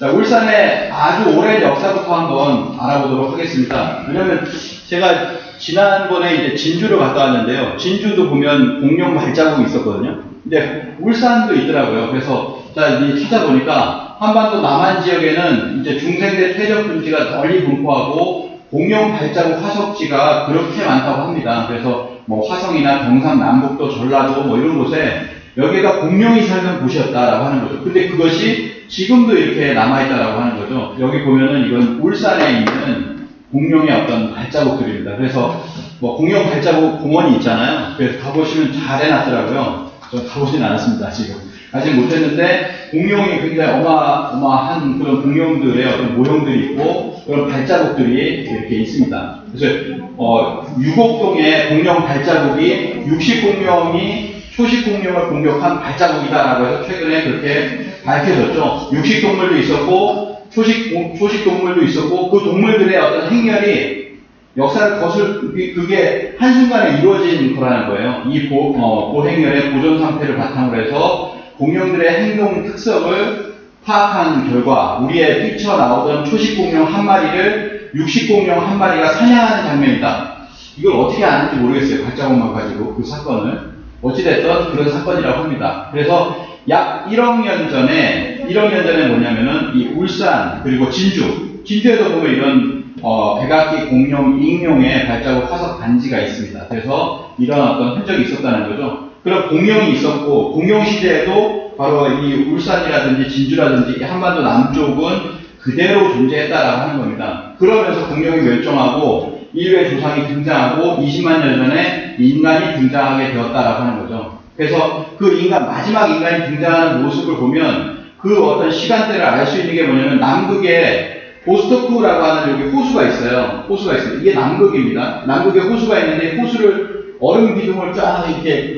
자, 울산의 아주 오랜 역사부터 한번 알아보도록 하겠습니다. 왜냐면 제가 지난번에 이제 진주를 갔다 왔는데요. 진주도 보면 공룡 발자국이 있었거든요. 근데 울산도 있더라고요. 그래서 이제 찾아보니까 한반도 남한 지역에는 이제 중생대 퇴적 분지가 널리 분포하고 공룡 발자국 화석지가 그렇게 많다고 합니다. 그래서 뭐 화성이나 경상남북도 전라도 뭐 이런 곳에 여기가 공룡이 살던 곳이었다라고 하는 거죠. 근데 그것이 지금도 이렇게 남아있다라고 하는 거죠. 여기 보면은 이건 울산에 있는 공룡의 어떤 발자국들입니다. 그래서 뭐 공룡 발자국 공원이 있잖아요. 그래서 가보시면 잘 해놨더라고요. 저 가보진 않았습니다, 지금. 아직 못했는데, 공룡이 굉장히 어마어마한 그런 공룡들의 어떤 모형들이 있고, 그런 발자국들이 이렇게 있습니다. 그래서, 유곡동의 공룡 발자국이 육식공룡이 초식공룡을 공격한 발자국이다라고 해서 최근에 그렇게 밝혀졌죠. 육식동물도 있었고, 초식동물도 있었고, 그 동물들의 어떤 행렬이 역사를 그게 한순간에 이루어진 거라는 거예요. 이 행렬의 보존 상태를 바탕으로 해서 공룡들의 행동 특성을 파악한 결과 우리의 뛰쳐나오던 초식공룡 한 마리를 육식공룡 한 마리가 사냥하는 장면이다. 이걸 어떻게 아는지 모르겠어요. 발자국만 가지고 그 사건을. 어찌됐든 그런 사건이라고 합니다. 그래서 약 1억 년 전에 뭐냐면은 이 울산 그리고 진주에도 보면 이런 백악기 공룡, 익룡의 발자국 화석 단지가 있습니다. 그래서 이런 어떤 흔적이 있었다는 거죠. 그런 공룡이 있었고, 공룡 시대에도 바로 이 울산이라든지 진주라든지 한반도 남쪽은 그대로 존재했다라고 하는 겁니다. 그러면서 공룡이 멸종하고 인류의 조상이 등장하고 20만 년 전에 인간이 등장하게 되었다라고 하는 거죠. 그래서 그 마지막 인간이 등장하는 모습을 보면 그 어떤 시간대를 알 수 있는 게 뭐냐면 남극에 보스토크라고 하는 여기 호수가 있어요. 이게 남극입니다. 남극에 호수가 있는데 호수를 얼음 기둥을 쫙 이렇게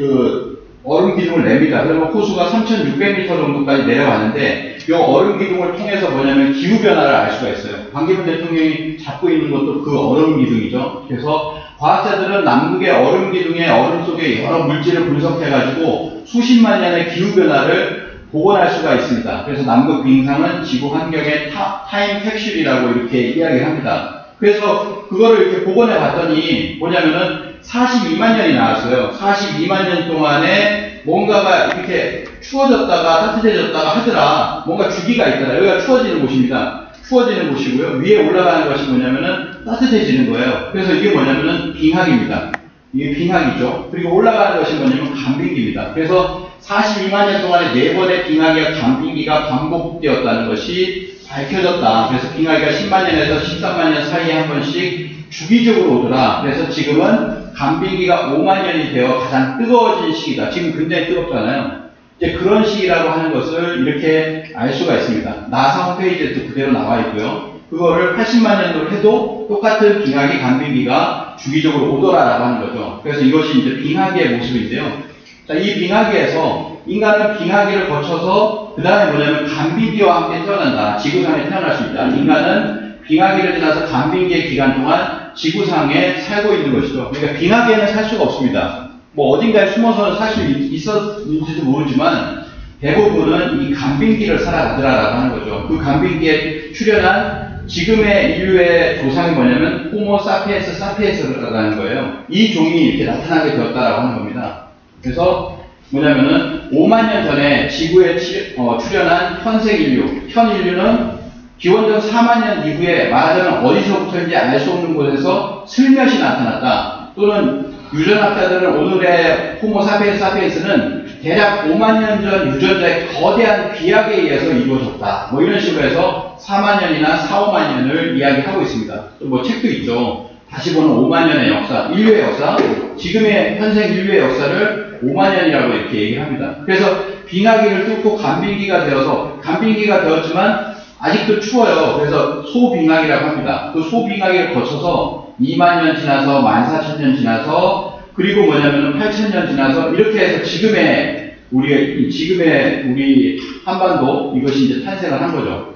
얼음 기둥을 냅니다. 그러면 호수가 3,600m 정도까지 내려가는데 이 얼음 기둥을 통해서 뭐냐면 기후 변화를 알 수가 있어요. 반기문 대통령이 잡고 있는 것도 그 얼음 기둥이죠. 그래서 과학자들은 남극의 얼음 기둥의 얼음 속에 여러 물질을 분석해가지고 수십만 년의 기후 변화를 복원할 수가 있습니다. 그래서 남극 빙상은 지구 환경의 타임 캡슐이라고 이렇게 이야기를 합니다. 그래서 그거를 이렇게 복원해 봤더니 뭐냐면은 42만 년이 나왔어요. 42만 년 동안에 뭔가가 이렇게 추워졌다가 따뜻해졌다가 하더라. 뭔가 주기가 있더라. 여기가 추워지는 곳입니다. 추워지는 곳이고요. 위에 올라가는 것이 뭐냐면은 따뜻해지는 거예요. 그래서 이게 뭐냐면은 빙하기입니다. 이게 빙하기죠. 그리고 올라가는 것이 뭐냐면 간빙기입니다. 그래서 42만 년 동안에 4번의 빙하기와 간빙기가 반복되었다는 것이 밝혀졌다. 그래서 빙하기가 10만 년에서 13만 년 사이에 한 번씩 주기적으로 오더라. 그래서 지금은 간빙기가 5만 년이 되어 가장 뜨거워진 시기다. 지금 굉장히 뜨겁잖아요. 이제 그런 시기라고 하는 것을 이렇게 알 수가 있습니다. 나사 홈페이지에도 그대로 나와 있고요. 그거를 80만 년도를 해도 똑같은 빙하기, 간빙기가 주기적으로 오더라라고 하는 거죠. 그래서 이것이 이제 빙하기의 모습인데요. 자, 이 빙하기에서 인간은 빙하기를 거쳐서 그 다음에 뭐냐면 간빙기와 함께 태어난다. 지구상에 태어날 수 있다. 인간은 빙하기를 지나서 간빙기의 기간 동안 지구상에 살고 있는 것이죠. 그러니까 빙하기에는 살 수가 없습니다. 뭐 어딘가에 숨어서 살 수 있었는지도 모르지만 대부분은 이 간빙기를 살아가더라라고 하는 거죠. 그 간빙기에 출현한 지금의 인류의 조상이 뭐냐면 호모 사피엔스 사피엔스라는 거예요. 이 종이 이렇게 나타나게 되었다라고 하는 겁니다. 그래서 뭐냐면은 5만 년 전에 지구에 출현한 현생 인류, 현 인류는 기원전 4만 년 이후에 말하자면 어디서부터인지 알 수 없는 곳에서 슬며시 나타났다. 또는 유전학자들은 오늘의 호모 사피엔스 사피엔스는 대략 5만 년 전 유전자의 거대한 비약에 의해서 이루어졌다. 뭐 이런 식으로 해서 4만 년이나 4, 5만 년을 이야기하고 있습니다. 또 뭐 책도 있죠. 다시 보는 5만 년의 역사, 인류의 역사, 지금의 현생 인류의 역사를 5만 년이라고 이렇게 얘기를 합니다. 그래서 빙하기를 뚫고 간빙기가 되었지만 아직도 추워요. 그래서 소빙하기라고 합니다. 그 소빙하기를 거쳐서 2만 년 지나서 14,000년 지나서 그리고 뭐냐면은 8,000년 지나서 이렇게 해서 지금의 우리 한반도 이것이 이제 탄생을 한 거죠.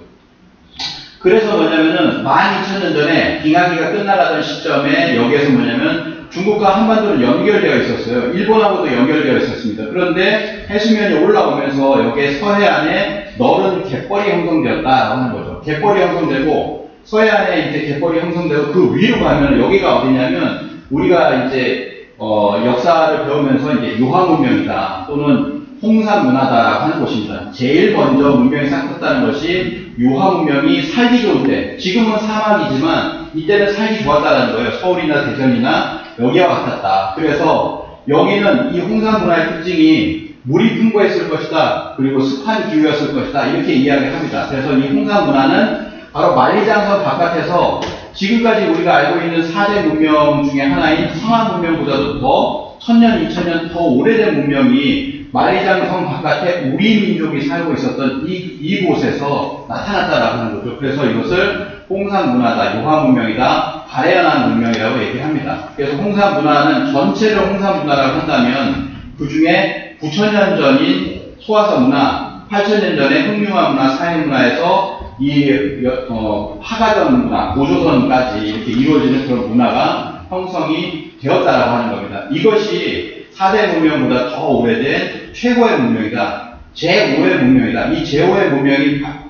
그래서 뭐냐면은 12,000년 전에 빙하기가 끝나가던 시점에 여기에서 뭐냐면 중국과 한반도는 연결되어 있었어요. 일본하고도 연결되어 있었습니다. 그런데 해수면이 올라오면서 여기에 서해안에 넓은 갯벌이 형성되었다라고 하는 거죠. 갯벌이 형성되고 서해안에 이제 갯벌이 형성되고 그 위로 가면 여기가 어디냐면 우리가 이제 역사를 배우면서 이제 유화 문명이다 또는 홍산 문화다라고 하는 곳입니다. 제일 먼저 문명이 싹텄다는 것이 유화 문명이 살기 좋을 때, 지금은 사막이지만 이때는 살기 좋았다는 거예요. 서울이나 대전이나 여기와 같았다. 그래서 여기는 이 홍산 문화의 특징이 물이 풍부했을 것이다. 그리고 습한 기후였을 것이다. 이렇게 이야기를 합니다. 그래서 이 홍산 문화는 바로 만리장성 바깥에서 지금까지 우리가 알고 있는 4대 문명 중에 하나인 성화 문명보다도 더 1000년, 2000년 더 오래된 문명이 만리장성 바깥에 우리 민족이 살고 있었던 이곳에서 나타났다라고 하는 거죠. 그래서 이것을 홍산 문화다, 요하 문명이다, 발해연한 문명이라고 얘기를 합니다. 그래서 홍산 문화는 전체를 홍산 문화라고 한다면 그 중에 9000년 전인 소화서 문화, 8000년 전의 흑룡화 문화, 사회 문화에서 하가전 문화, 고조선까지 이렇게 이루어지는 그런 문화가 형성이 되었다라고 하는 겁니다. 이것이 4대 문명보다 더 오래된 최고의 문명이다. 제5의 문명이다. 이 제5의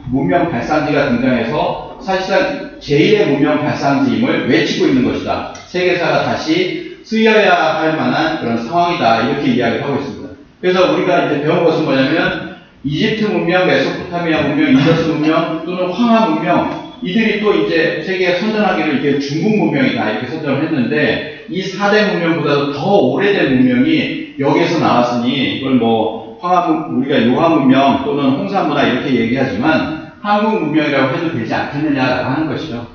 문명 발상지가 등장해서 사실상 제1의 문명 발상지임을 외치고 있는 것이다. 세계사가 다시 쓰여야 할 만한 그런 상황이다. 이렇게 이야기를 하고 있습니다. 그래서 우리가 이제 배운 것은 뭐냐면 이집트 문명, 메소포타미아 문명, 인더스 문명 또는 황하 문명 이들이 또 이제 세계에 선전하기를 이게 중국 문명이다 이렇게 선전을 했는데 이 4대 문명보다도 더 오래된 문명이 여기에서 나왔으니 이걸 뭐 우리가 요하 문명 또는 홍산 문화 이렇게 얘기하지만 한국 문명이라고 해도 되지 않겠느냐라고 하는 것이죠.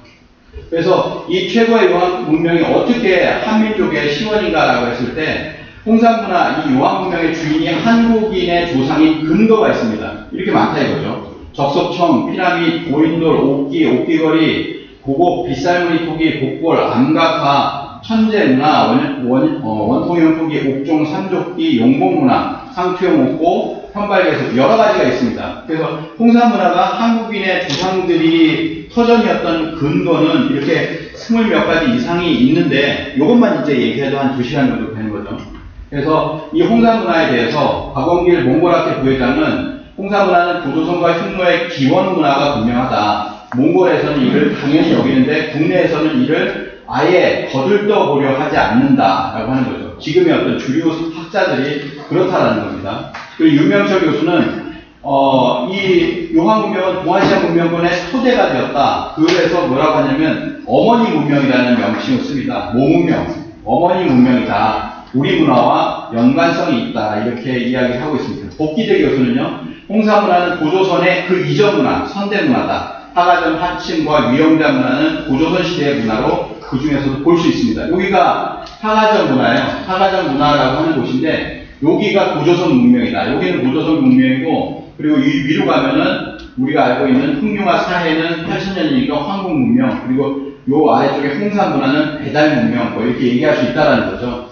그래서 이 최고의 요하 문명이 어떻게 한민족의 시원인가라고 했을 때 홍산 문화, 이 요하 문명의 주인이 한국인의 조상인 근거가 있습니다. 이렇게 많다 이거죠. 적석청, 피라밋, 고인돌, 옥기거리, 고곡, 빗살무늬 토기, 곡골, 암각화, 천재문화, 원통형 토기, 옥종, 삼족기, 용봉문화, 상투형 옥고, 현발개수 여러 가지가 있습니다. 그래서 홍산 문화가 한국인의 조상들이 터전이었던 근거는 이렇게 20몇 가지 이상이 있는데 이것만 이제 얘기해도 한 2시간 정도 되는 거죠. 그래서 이 홍산 문화에 대해서 박원길 몽골학회 부회장은 홍산 문화는 고조선과 흉노의 기원 문화가 분명하다. 몽골에서는 이를 당연히 여기는데 국내에서는 이를 아예 거들떠보려 하지 않는다라고 하는 거죠. 지금의 어떤 주류 학자들이 그렇다라는 겁니다. 그리고 윤명철 교수는 이 요한 문명은 동아시아 문명권의 토대가 되었다. 그래서 뭐라고 하냐면 어머니 문명이라는 명칭을 씁니다. 모문명, 어머니 문명이다. 우리 문화와 연관성이 있다. 이렇게 이야기하고 있습니다. 복기대 교수는요. 홍산 문화는 고조선의 그 이전 문화, 선대 문화다. 하가전 하침과 위영자 문화는 고조선 시대의 문화로 그 중에서도 볼 수 있습니다. 여기가 하가전 문화예요. 하가전 문화라고 하는 곳인데 여기가 고조선 문명이다. 여기는 고조선 문명이고 그리고 위로 가면은 우리가 알고 있는 흑룡화 사해는 8000년이니까 황국 문명 그리고 요 아래쪽에 홍산 문화는 배달 문명 뭐 이렇게 얘기할 수 있다라는 거죠.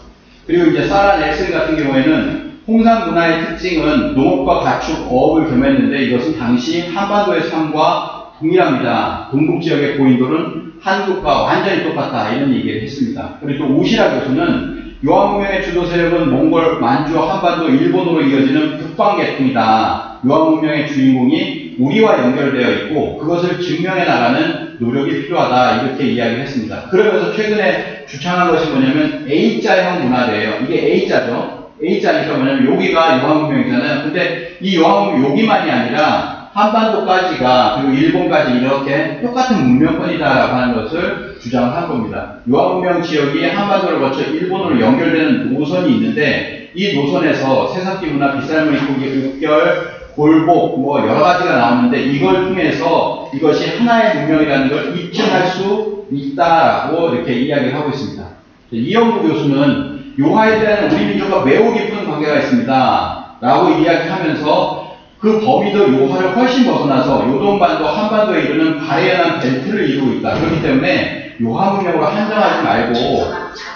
그리고 이제 사라 넬슨 같은 경우에는 홍산 문화의 특징은 농업과 가축, 어업을 겸했는데 이것은 당시 한반도의 삶과 동일합니다. 동북 지역의 고인돌은 한국과 완전히 똑같다 이런 얘기를 했습니다. 그리고 또 오시라 교수는 요한 문명의 주도 세력은 몽골, 만주, 한반도, 일본으로 이어지는 북방계통이다. 요한 문명의 주인공이 우리와 연결되어 있고 그것을 증명해 나가는 노력이 필요하다 이렇게 이야기를 했습니다. 그러면서 최근에 주창한 것이 뭐냐면 A자형 문화래요. 이게 A자죠. A자니까 뭐냐면 여기가 요한 문명이잖아요. 근데 이 요한 문명 여기만이 아니라 한반도까지가 그리고 일본까지 이렇게 똑같은 문명권이다라고 하는 것을 주장한 겁니다. 요한 문명 지역이 한반도를 거쳐 일본으로 연결되는 노선이 있는데 이 노선에서 새석기 문화, 빗살무늬 토기, 옥결, 골복 뭐 여러 가지가 나오는데 이걸 통해서 이것이 하나의 문명이라는 걸 입증할 수 있다라고 이렇게 이야기를 하고 있습니다. 이영구 교수는 요하에 대한 우리 민족과 매우 깊은 관계가 있습니다. 라고 이야기하면서 그 범위도 요하를 훨씬 벗어나서 요동반도, 한반도에 이르는 발해연한 벨트를 이루고 있다. 그렇기 때문에 요하 문명으로 한정하지 말고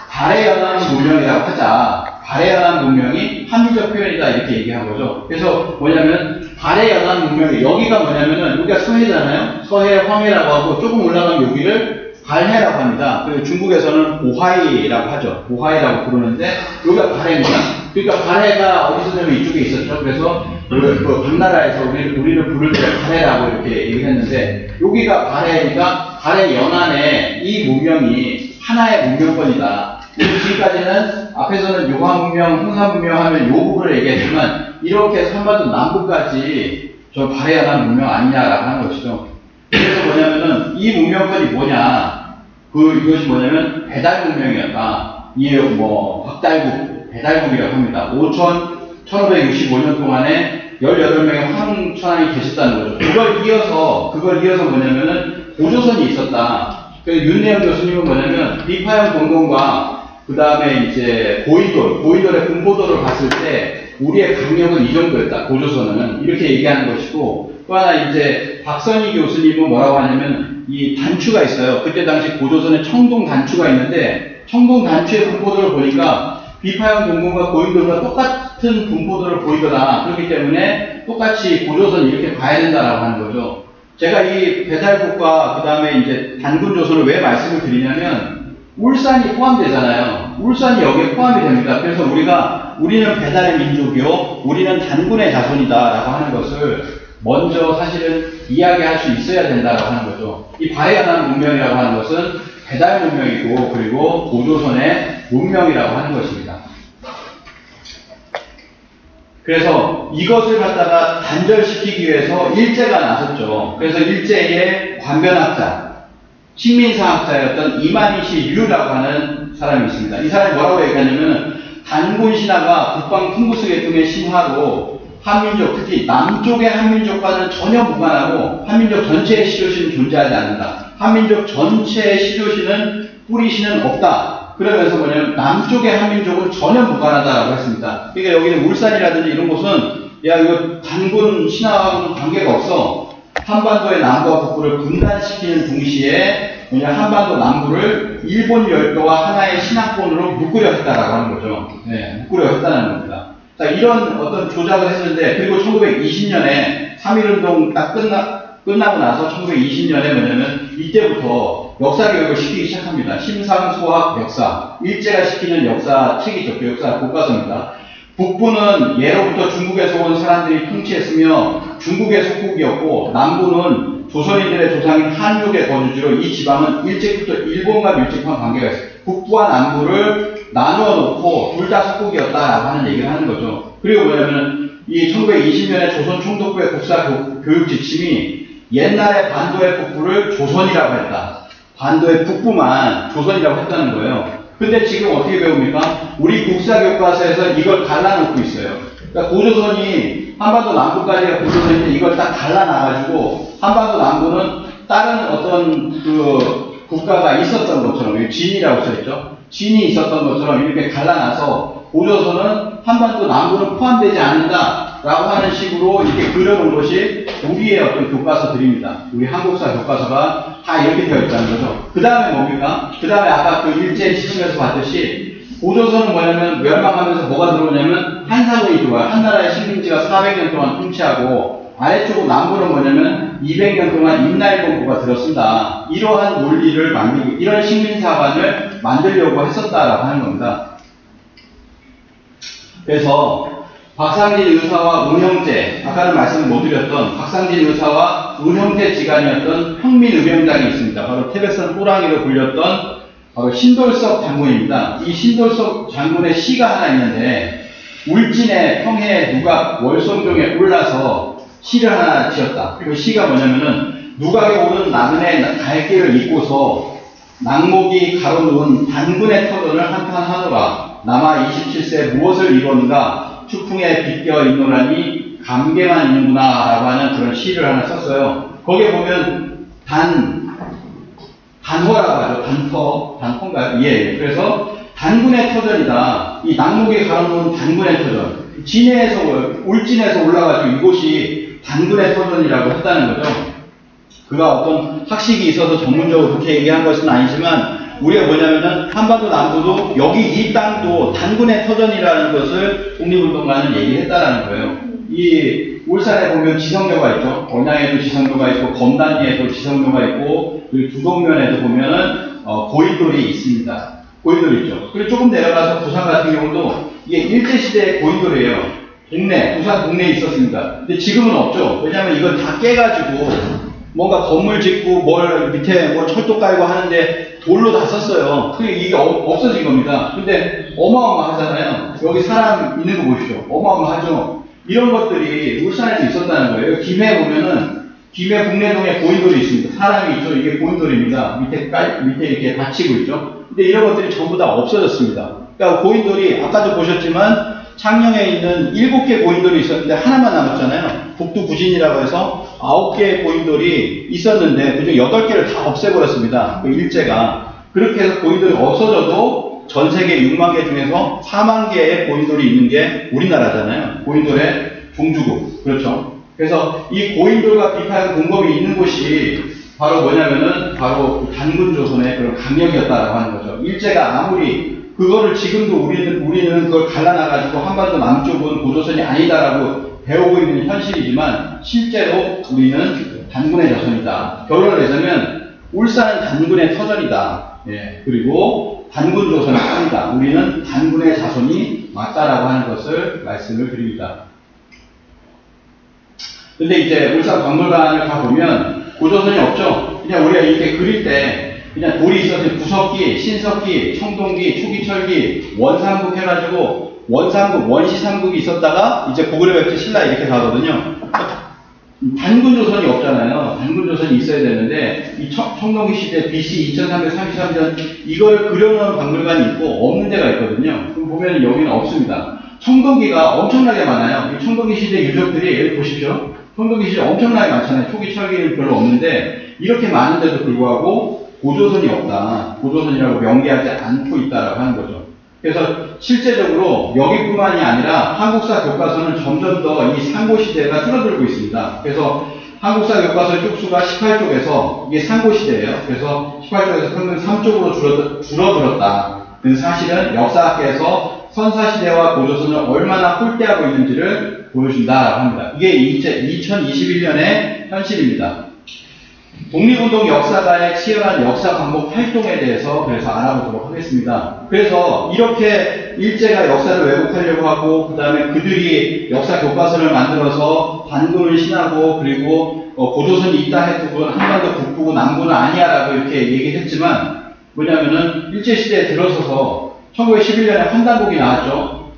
발해연한 문명이라고 하자. 발해연한 문명이 합리적 표현이다 이렇게 얘기한 거죠. 그래서 뭐냐면 발해연한 문명이 여기가 뭐냐면은 여기가 서해잖아요. 서해, 황해라고 하고 조금 올라가면 여기를 발해라고 합니다. 그리고 중국에서는 보하이라고 하죠. 보하이라고 부르는데 여기가 발해입니다. 그러니까 발해가 어디서 되면 이쪽에 있었죠. 그래서 그 당나라에서 우리를 부를 때 발해라고 이렇게 얘기를 했는데 여기가 발해니까 발해 연안에 이 문명이 하나의 문명권이다. 지금까지는 앞에서는 요하 문명, 홍산 문명 하면 요 부분을 얘기했지만 이렇게 한반도 남부까지 저 발해연한 문명 아니냐라고 하는 것이죠. 그래서 뭐냐면은 이 문명권이 뭐냐? 이것이 뭐냐면 배달 문명이었다. 이 박달국, 배달국이라고 합니다. 5000, 1565년 동안에 18명의 황천왕이 계셨다는 거죠. 그걸 이어서 뭐냐면은 고조선이 있었다. 그래서 윤내영 교수님은 뭐냐면 비파형 동공과 그 다음에 이제 고이돌의 분포도를 봤을 때 우리의 강력은 이 정도였다. 고조선은 이렇게 얘기하는 것이고, 또 하나 이제 박선희 교수님은 뭐라고 하냐면 이 단추가 있어요. 그때 당시 고조선에 청동 단추가 있는데 청동 단추의 분포도를 보니까 비파형 동공과 고이돌과 똑같은 분포도를 보이더라. 그렇기 때문에 똑같이 고조선 이렇게 봐야 된다라고 하는 거죠. 제가 이 배달국과 그 다음에 이제 단군조선을 왜 말씀을 드리냐면 울산이 포함되잖아요. 울산이 여기에 포함이 됩니다. 그래서 우리는 배달의 민족이요, 우리는 단군의 자손이다라고 하는 것을 먼저 사실은 이야기할 수 있어야 된다라고 하는 거죠. 이 바해안한 문명이라고 하는 것은 배달 문명이고, 그리고 고조선의 문명이라고 하는 것입니다. 그래서 이것을 갖다가 단절시키기 위해서 일제가 나섰죠. 그래서 일제의 관변학자, 식민사학자였던 이만희시 류라고 하는 사람이 있습니다. 이 사람이 뭐라고 얘기하냐면 단군 신화가 국방 풍부수 계통의 신화로 한민족, 특히 남쪽의 한민족과는 전혀 무관하고 한민족 전체의 시조신은 존재하지 않는다. 한민족 전체의 시조신은 뿌리신은 없다. 그러면서 뭐냐면 남쪽의 한민족은 전혀 무관하다라고 했습니다. 그러니까 여기는 울산이라든지 이런 곳은 이거 단군 신화하고는 관계가 없어. 한반도의 남부와 북부를 분단시키는 동시에 한반도 남부를 일본 열도와 하나의 신화권으로 묶으려 했다라고 하는 거죠. 네, 묶으려 했다는 겁니다. 자, 이런 어떤 조작을 했는데, 그리고 1920년에 3.1운동 딱 끝나고 나서 1920년에 뭐냐면 이때부터 역사 교육을 시키기 시작합니다. 심상소학 역사, 일제가 시키는 역사 책이죠. 그 역사 교과서입니다. 북부는 예로부터 중국에서 온 사람들이 통치했으며 중국의 속국이었고, 남부는 조선인들의 조상인 한족의 거주지로 이 지방은 일제부터 일본과 밀접한 관계가 있어요. 북부와 남부를 나누어 놓고 둘 다 속국이었다라고 하는 얘기를 하는 거죠. 그리고 뭐냐면 이 1920년에 조선 총독부의 국사 교육 지침이 옛날에 반도의 북부를 조선이라고 했다. 반도의 북부만 조선이라고 했다는 거예요. 근데 지금 어떻게 배웁니까? 우리 국사 교과서에서 이걸 갈라놓고 있어요. 그러니까 고조선이 한반도 남부까지가 고조선인데 이걸 딱 갈라놔가지고 한반도 남부는 다른 어떤 그 국가가 있었던 것처럼, 진이라고 써있죠. 진이 있었던 것처럼 이렇게 갈라놔서 고조선은 한반도 남부는 포함되지 않는다라고 하는 식으로 이렇게 그려놓은 것이 우리의 어떤 교과서들입니다. 우리 한국사 교과서가 다 이렇게 되어 있다는 거죠. 그 다음에 뭡니까? 그 다음에 아까 그 일제 시침에서 봤듯이 고조선은 뭐냐면 멸망하면서 뭐가 들어오냐면 한사군이 들어와요. 한나라의 식민지가 400년 동안 통치하고 아래쪽으로 남부는 뭐냐면 200년 동안 임나일본부가 들었습니다. 이러한 논리를 만들고 이런 식민사관을 만들려고 했었다라고 하는 겁니다. 그래서 박상진 의사와 은형제, 아까는 말씀을 못 드렸던 박상진 의사와 은형제 지간이었던 평민의병장이 있습니다. 바로 태백산 호랑이로 불렸던 바로 신돌석 장군입니다. 이 신돌석 장군의 시가 하나 있는데 울진의 평해 누각 월송동에 올라서 시를 하나 지었다. 그 시가 뭐냐면은 누각에 오른 나그네 갈길을 잇고서 낙목이 가로놓은 단군의 터전을 한판 하노라. 남아 27세 무엇을 이뤘는가 추풍에 비껴 있노라니 감개만 있는구나 라고 하는 그런 시를 하나 썼어요. 거기에 보면 단호라고 하죠. 단터인가요? 예. 그래서 단군의 터전이다. 이 낙목이 가로놓은 단군의 터전. 진해에서, 울진에서 올라가지고 이곳이 단군의 터전이라고 했다는 거죠. 그가 어떤 학식이 있어서 전문적으로 그렇게 얘기한 것은 아니지만, 우리가 뭐냐면은 한반도 남부도 여기 이 땅도 단군의 터전이라는 것을 독립운동가는 얘기했다라는 거예요. 이 울산에 보면 지성교가 있죠. 언양에도 지성교가 있고 검단리에도 지성교가 있고 그리고 두동면에도 보면은 고인돌이 있습니다. 고인돌이 있죠. 그리고 조금 내려가서 부산 같은 경우도 이게 일제시대의 고인돌이에요. 부산 동네에 있었습니다. 근데 지금은 없죠. 왜냐하면 이걸 다 깨가지고 뭔가 건물 짓고 밑에 철도 깔고 하는데 돌로 다 썼어요. 그게 이게 없어진 겁니다. 근데 어마어마하잖아요. 여기 사람 있는 거 보십시오. 어마어마하죠. 이런 것들이 울산에도 있었다는 거예요. 김해 보면은 김해 북내동에 고인돌이 있습니다. 사람이 있죠. 이게 고인돌입니다. 밑에 이렇게 받치고 있죠. 근데 이런 것들이 전부 다 없어졌습니다. 그러니까 고인돌이 아까도 보셨지만 창녕에 있는 7개 고인돌이 있었는데 하나만 남았잖아요. 북두 부진이라고 해서 9개의 고인돌이 있었는데 그중 8개를 다 없애버렸습니다. 그 일제가. 그렇게 해서 고인돌이 없어져도 전 세계 6만 개 중에서 4만 개의 고인돌이 있는 게 우리나라잖아요. 고인돌의 종주국. 그렇죠. 그래서 이 고인돌과 비파의 공범이 있는 곳이 바로 뭐냐면은 바로 단군 조선의 그런 강력이었다라고 하는 거죠. 일제가 아무리 그거를 지금도 우리는 그걸 갈라놔가지고 한반도 남쪽은 고조선이 아니다라고 배우고 있는 현실이지만 실제로 우리는 단군의 조선이다. 결론을 내자면 울산은 단군의 터전이다. 예, 그리고 단군 조선의 편이다. 우리는 단군의 자손이 맞다라고 하는 것을 말씀을 드립니다. 근데 이제 울산 박물관을 가보면 고조선이 없죠. 그냥 우리가 이렇게 그릴 때 그냥 돌이 있어서 구석기, 신석기, 청동기, 초기철기, 원삼국 해가지고 원삼국, 원시삼국이 있었다가 이제 고구려백제 신라 이렇게 가거든요. 단군 조선이 없잖아요. 단군 조선이 있어야 되는데 이 청동기 시대 BC 2333년 이걸 그려놓은 박물관이 있고 없는 데가 있거든요. 그럼 보면 여기는 없습니다. 청동기가 엄청나게 많아요. 이 청동기 시대 유적들이 여기 보십시오. 청동기 시대 엄청나게 많잖아요. 초기 철기는 별로 없는데 이렇게 많은데도 불구하고 고조선이 없다. 고조선이라고 명기하지 않고 있다라고 하는 거죠. 그래서 실제적으로 여기뿐만이 아니라 한국사 교과서는 점점 더 이 상고시대가 줄어들고 있습니다. 그래서 한국사 교과서 쪽수가 18쪽에서 이게 상고시대예요. 그래서 18쪽에서 평균 3쪽으로 줄어들었다. 그 사실은 역사학계에서 선사시대와 고조선을 얼마나 홀대하고 있는지를 보여준다라고 합니다. 이게 2021년의 현실입니다. 독립운동 역사가의 치열한 역사 반복 활동에 대해서 그래서 알아보도록 하겠습니다. 그래서 이렇게 일제가 역사를 왜곡하려고 하고 그 다음에 그들이 역사 교과서를 만들어서 단군을 신하고 그리고 고조선이 있다 해도 한반도 북부고 남부는 아니야라고 이렇게 얘기했지만 뭐냐면은 일제시대에 들어서서 1911년에 환단곡이 나왔죠.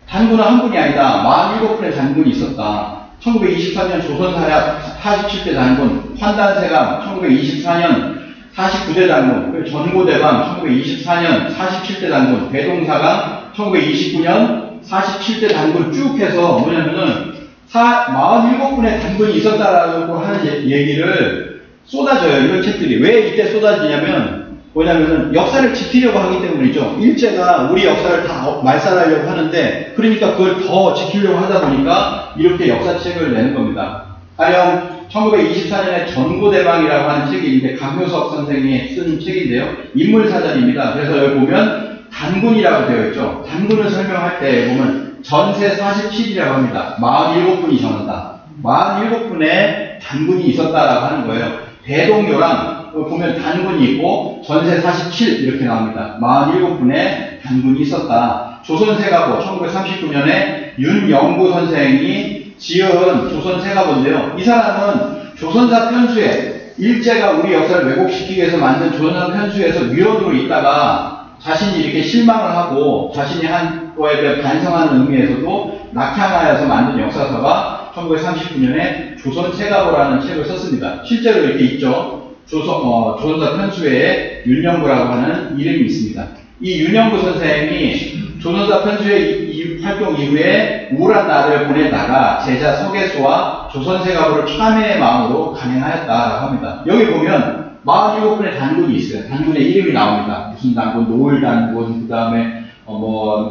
단군은 한 분이 아니다. 47분의 단군이 있었다. 1924년 조선사약 47대 단군, 환단세감 1924년 49대 단군, 그리고 전고대방 1924년 47대 단군, 대동사강 1929년 47대 단군 쭉 해서 뭐냐면은 47분의 단군이 있었다라고 하는 얘기를 쏟아져요. 이런 책들이. 왜 이때 쏟아지냐면 뭐냐면은 역사를 지키려고 하기 때문이죠. 일제가 우리 역사를 다 말살하려고 하는데 그러니까 그걸 더 지키려고 하다 보니까 이렇게 역사책을 내는 겁니다. 가령 1924년에 전고대방이라고 하는 책이 있는데 강효석 선생이 쓴 책인데요. 인물사전입니다. 그래서 여기 보면 단군이라고 되어 있죠. 단군을 설명할 때 보면 전세 47이라고 합니다. 47분이 전한다. 47분의 단군이 있었다라고 하는 거예요. 대동요랑 보면 단군이 있고 전세 47 이렇게 나옵니다. 47분의 단군이 있었다. 조선세가보 1939년에 윤영구 선생이 지은 조선세가보인데요. 이 사람은 조선사 편수에 일제가 우리 역사를 왜곡시키기 위해서 만든 조선사 편수에서 위원으로 있다가 자신이 이렇게 실망을 하고 자신이 한 거에 대해 반성하는 의미에서도 낙향하여서 만든 역사서가 1939년에 조선세가보라는 책을 썼습니다. 실제로 이렇게 있죠. 조선사 편수회에 윤영구라고 하는 이름이 있습니다. 이 윤영구 선생이 조선사 편수회 활동 이후에 우울한 날을 보내다가 제자 서계수와 조선세가보를 참회의 마음으로 간행하였다라고 합니다. 여기 보면 47분의 단군이 있어요. 단군의 이름이 나옵니다. 무슨 단군, 노을 단군, 그 다음에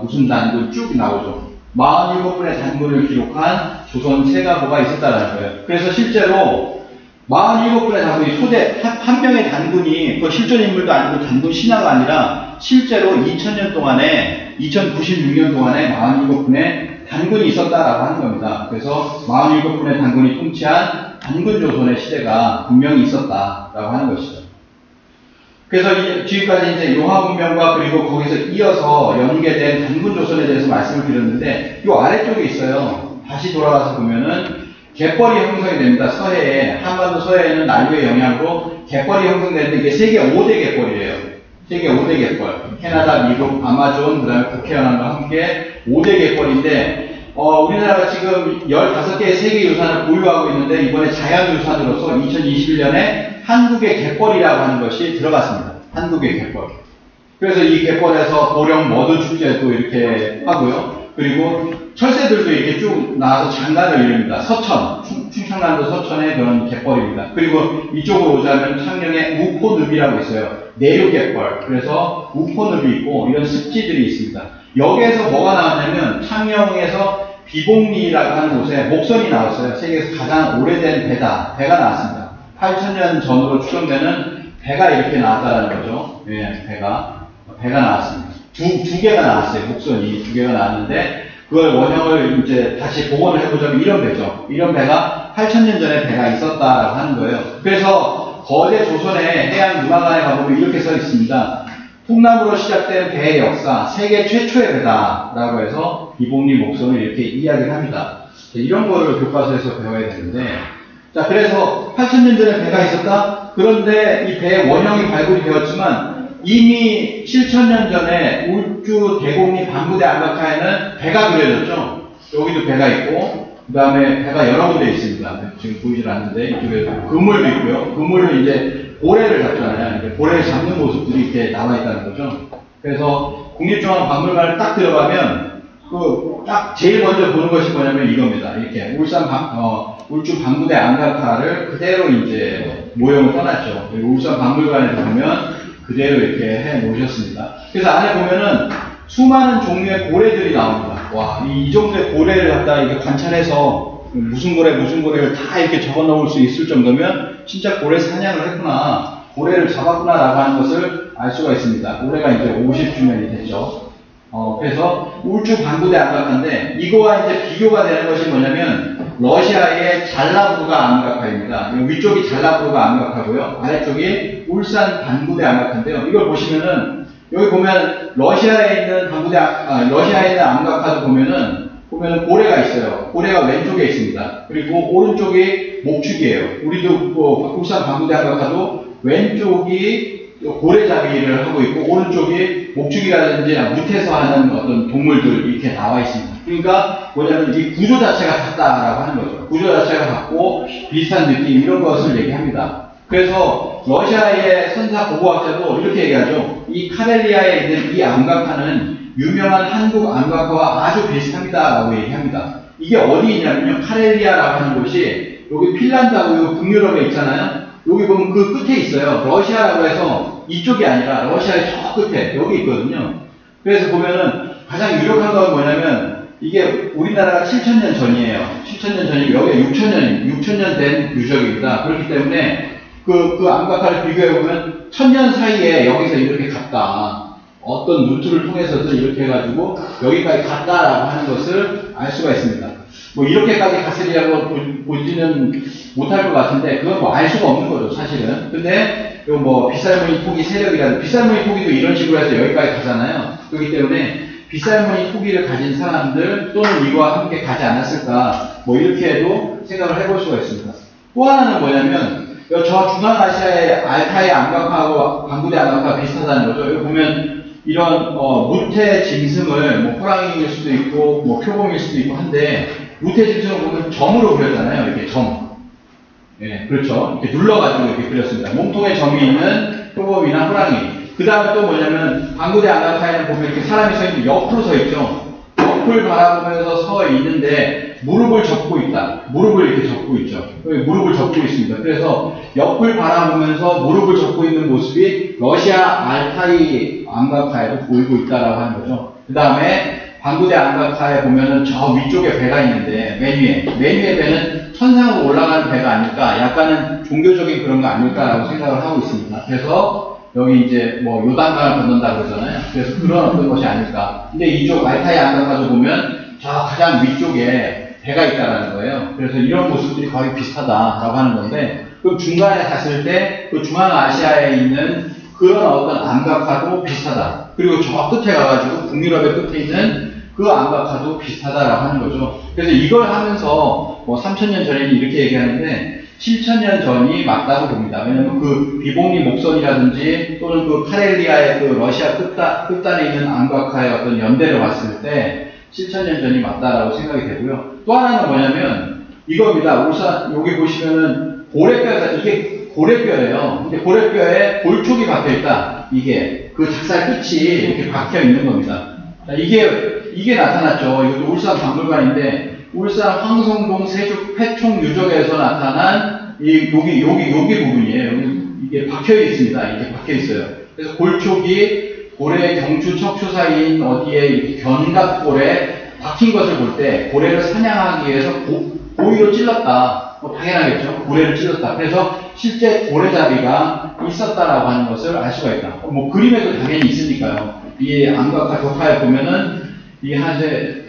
무슨 단군 쭉 나오죠. 47분의 단군을 기록한 조선세가보가 있었다는 거예요. 그래서 실제로 47분의 단군이 한 명의 단군이 그 실존인물도 아니고 단군 신화가 아니라 실제로 2000년 동안에 2096년 동안에 47분의 단군이 있었다라고 하는 겁니다. 그래서 47분의 단군이 통치한 단군 조선의 시대가 분명히 있었다라고 하는 것이죠. 그래서 지금까지 이제 용화문명과 그리고 거기서 이어서 연계된 단군 조선에 대해서 말씀을 드렸는데 이 아래쪽에 있어요. 다시 돌아가서 보면은 갯벌이 형성이 됩니다. 서해에, 한반도 서해에는 난류의 영향으로 갯벌이 형성되는데 이게 세계 5대 갯벌이에요. 세계 5대 갯벌. 캐나다, 미국, 아마존, 그 다음에 북해연안과 함께 5대 갯벌인데, 우리나라가 지금 15개의 세계유산을 보유하고 있는데, 이번에 자연유산으로서 2021년에 한국의 갯벌이라고 하는 것이 들어갔습니다. 한국의 갯벌. 그래서 이 갯벌에서 보령 머드 축제도 이렇게 하고요. 그리고 철새들도 이렇게 쭉 나와서 장난을 이룹니다. 서천, 충청남도 서천의 그런 갯벌입니다. 그리고 이쪽으로 오자면 창녕에 우포늪이라고 있어요. 내륙갯벌. 그래서 우포늪이 있고 이런 습지들이 있습니다. 여기에서 뭐가 나왔냐면 창녕에서 비봉리라고 하는 곳에 목선이 나왔어요. 세계에서 가장 오래된 배가 나왔습니다. 8,000년 전으로 추정되는 배가 이렇게 나왔다는 거죠. 예, 배가 나왔습니다. 두 개가 나왔어요. 목선이 두 개가 나왔는데 그걸 원형을 이제 다시 복원을 해보자면 이런 배죠. 이런 배가 8,000년 전에 배가 있었다라고 하는 거예요. 그래서 거제 조선의 해양 문화관에 가보면 이렇게 써 있습니다. 풍남으로 시작된 배의 역사, 세계 최초의 배다라고 해서 비봉리 목선을 이렇게 이야기를 합니다. 이런 거를 교과서에서 배워야 되는데, 자, 그래서 8,000년 전에 배가 있었다? 그런데 이 배의 원형이 발굴이 되었지만 이미 7,000년 전에 울주 대곡리 방구대 안각하에는 배가 그려졌죠. 여기도 배가 있고, 그 다음에 배가 여러 군데 있습니다. 지금 보이질 않는데 이쪽에 그물도 있고요. 그물을 이제 고래를 잡잖아요. 고래를 잡는 모습들이 이렇게 나와 있다는 거죠. 그래서 국립중앙박물관을 딱 들어가면 딱 제일 먼저 보는 것이 뭐냐면 이겁니다. 이렇게 울주 방구대 안각화를 그대로 이제 모형을 떠났죠. 그리고 울산 박물관에 보면 그대로 이렇게 해 놓으셨습니다. 그래서 안에 보면은 수많은 종류의 고래들이 나옵니다. 와, 이 정도의 고래를 갖다 이렇게 관찰해서 무슨 고래를 다 이렇게 적어 놓을 수 있을 정도면 진짜 고래 사냥을 했구나, 고래를 잡았구나라고 하는 것을 알 수가 있습니다. 올해가 이제 50주년이 됐죠. 그래서 울주 방구대 안각화인데 이거와 이제 비교가 되는 것이 뭐냐면 러시아의 잘라브루가 안각화입니다. 위쪽이 잘라브루가 안각화고요. 아래쪽이 울산 방구대 안각화인데요. 이걸 보시면은 여기 보면 러시아에 있는 안각화도 보면은 고래가 있어요. 고래가 왼쪽에 있습니다. 그리고 오른쪽이 목축이에요. 우리도 울산 방구대 안각화도 왼쪽이 고래잡이를 하고 있고 오른쪽이 목축이라든지 무태서 하는 어떤 동물들 이렇게 나와 있습니다. 그러니까 뭐냐면 이 구조 자체가 같다라고 하는 거죠. 구조 자체가 같고 비슷한 느낌, 이런 것을 얘기합니다. 그래서 러시아의 선사 고고학자도 이렇게 얘기하죠. 이 카렐리아에 있는 이 안각화는 유명한 한국 안각화와 아주 비슷합니다라고 얘기합니다. 이게 어디 있냐면요, 카렐리아라고 하는 곳이 여기 핀란드하고 북유럽에 있잖아요. 여기 보면 그 끝에 있어요. 러시아라고 해서 이쪽이 아니라 러시아의 저 끝에 여기 있거든요. 그래서 보면은 가장 유력한 건 뭐냐면 이게 우리나라가 7,000년 전이에요. 7,000년 전이고 여기가 6,000년 된 유적입니다. 그렇기 때문에 그 안각화를 비교해보면 1,000년 사이에 여기서 이렇게 갔다, 어떤 루트를 통해서든 이렇게 해가지고 여기까지 갔다라고 하는 것을 알 수가 있습니다. 뭐 이렇게까지 갔으리라고 보지는 못할 것 같은데 그건 뭐 알 수가 없는 거죠, 사실은. 근데 요 뭐 빗살무늬 토기 세력이라는, 빗살무늬 토기도 이런 식으로 해서 여기까지 가잖아요. 그렇기 때문에 빗살무늬 토기를 가진 사람들 또는 이거와 함께 가지 않았을까, 뭐 이렇게도 생각을 해볼 수가 있습니다. 또 하나는 뭐냐면 저 중앙아시아의 알타이 안각화하고 방구대 안각화가 비슷하다는 거죠. 여기 보면 이런 무태 짐승을 뭐 호랑이일 수도 있고 뭐 표범일 수도 있고 한데, 무태 짐승을 보면 점으로 그렸잖아요. 이렇게 점. 예, 그렇죠. 이렇게 눌러가지고 이렇게 그렸습니다. 몸통에 점이 있는 표범이나 호랑이. 그 다음에 또 뭐냐면 방구대 안각화에는 보면 이렇게 사람이 서 있는데 옆으로 서 있죠. 옆을 바라보면서 서 있는데 무릎을 접고 있다. 무릎을 이렇게 접고 있죠. 무릎을 접고 있습니다. 그래서 옆을 바라보면서 무릎을 접고 있는 모습이 러시아 알타이 안각화에도 보이고 있다라고 하는 거죠. 그 다음에 방구대 안각화에 보면은 저 위쪽에 배가 있는데 맨 위에 배는 천상으로 올라가는 배가 아닐까, 약간은 종교적인 그런 거 아닐까라고 생각을 하고 있습니다. 그래서 여기 이제 뭐 요단강을 건넌다 그러잖아요. 그래서 그런 어떤 것이 아닐까. 근데 이쪽 알타이 안각화도 보면 저 가장 위쪽에 배가 있다라는 거예요. 그래서 이런 모습들이 거의 비슷하다라고 하는 건데, 그럼 중간에 갔을 때 그 중앙아시아에 있는 그런 어떤 안각화도 비슷하다. 그리고 저 끝에 가가지고 북유럽의 끝에 있는 그 안각화도 비슷하다라고 하는 거죠. 그래서 이걸 하면서 뭐 3,000년 전에는 이렇게 얘기하는데 7,000년 전이 맞다고 봅니다. 왜냐면 그 비봉리 목선이라든지 또는 그 카렐리아의 그 러시아 끝단에 있는 안각화의 어떤 연대를 봤을 때 7,000년 전이 맞다라고 생각이 되고요. 또 하나는 뭐냐면 이겁니다. 울산 여기 보시면은 고래뼈가, 이게 고래뼈예요. 근데 고래뼈에 골촉이 박혀있다. 이게 그 작살 끝이 이렇게 박혀 있는 겁니다. 자, 이게 나타났죠. 이것도 울산 박물관인데 울산 황성동 세죽 패총 유적에서 나타난 여기 부분이에요. 이게 박혀 있습니다. 이게 박혀 있어요. 그래서 골촉이 고래 경추 척추 사이인 어디에 이렇게 견갑골에 박힌 것을 볼 때 고래를 사냥하기 위해서 고의로 찔렀다. 당연하겠죠. 고래를 찔렀다. 그래서 실제 고래잡이가 있었다라고 하는 것을 알 수가 있다. 그림에도 당연히 있으니까요. 이 안각과 격파에 보면은 이 한세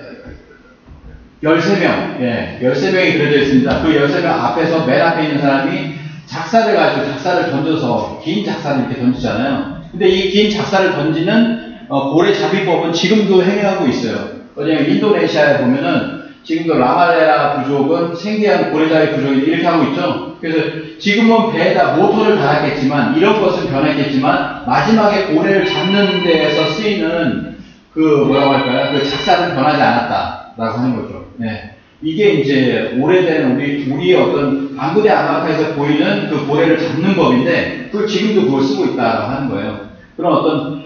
13명, 13명이 그려져 있습니다. 그 13명 앞에서 맨 앞에 있는 사람이 작사를 가지고 작사를 던져서 긴 작사를 이렇게 던지잖아요. 근데 이 긴 작사를 던지는 고래잡이법은 지금도 행해하고 있어요. 왜냐면 인도네시아에 보면은 지금도 라말레라 부족은 생계한 고래잡이 부족이 이렇게 하고 있죠. 그래서 지금은 배에다 모터를 달았겠지만 이런 것은 변했겠지만 마지막에 고래를 잡는 데에서 쓰이는 그 그 작사는 변하지 않았다라고 하는 거죠. 네. 이게 이제 오래된 우리의 어떤 방구대 안악화에서 보이는 그 고래를 잡는 법인데 그걸 지금도 그걸 쓰고 있다고 하는 거예요. 그런 어떤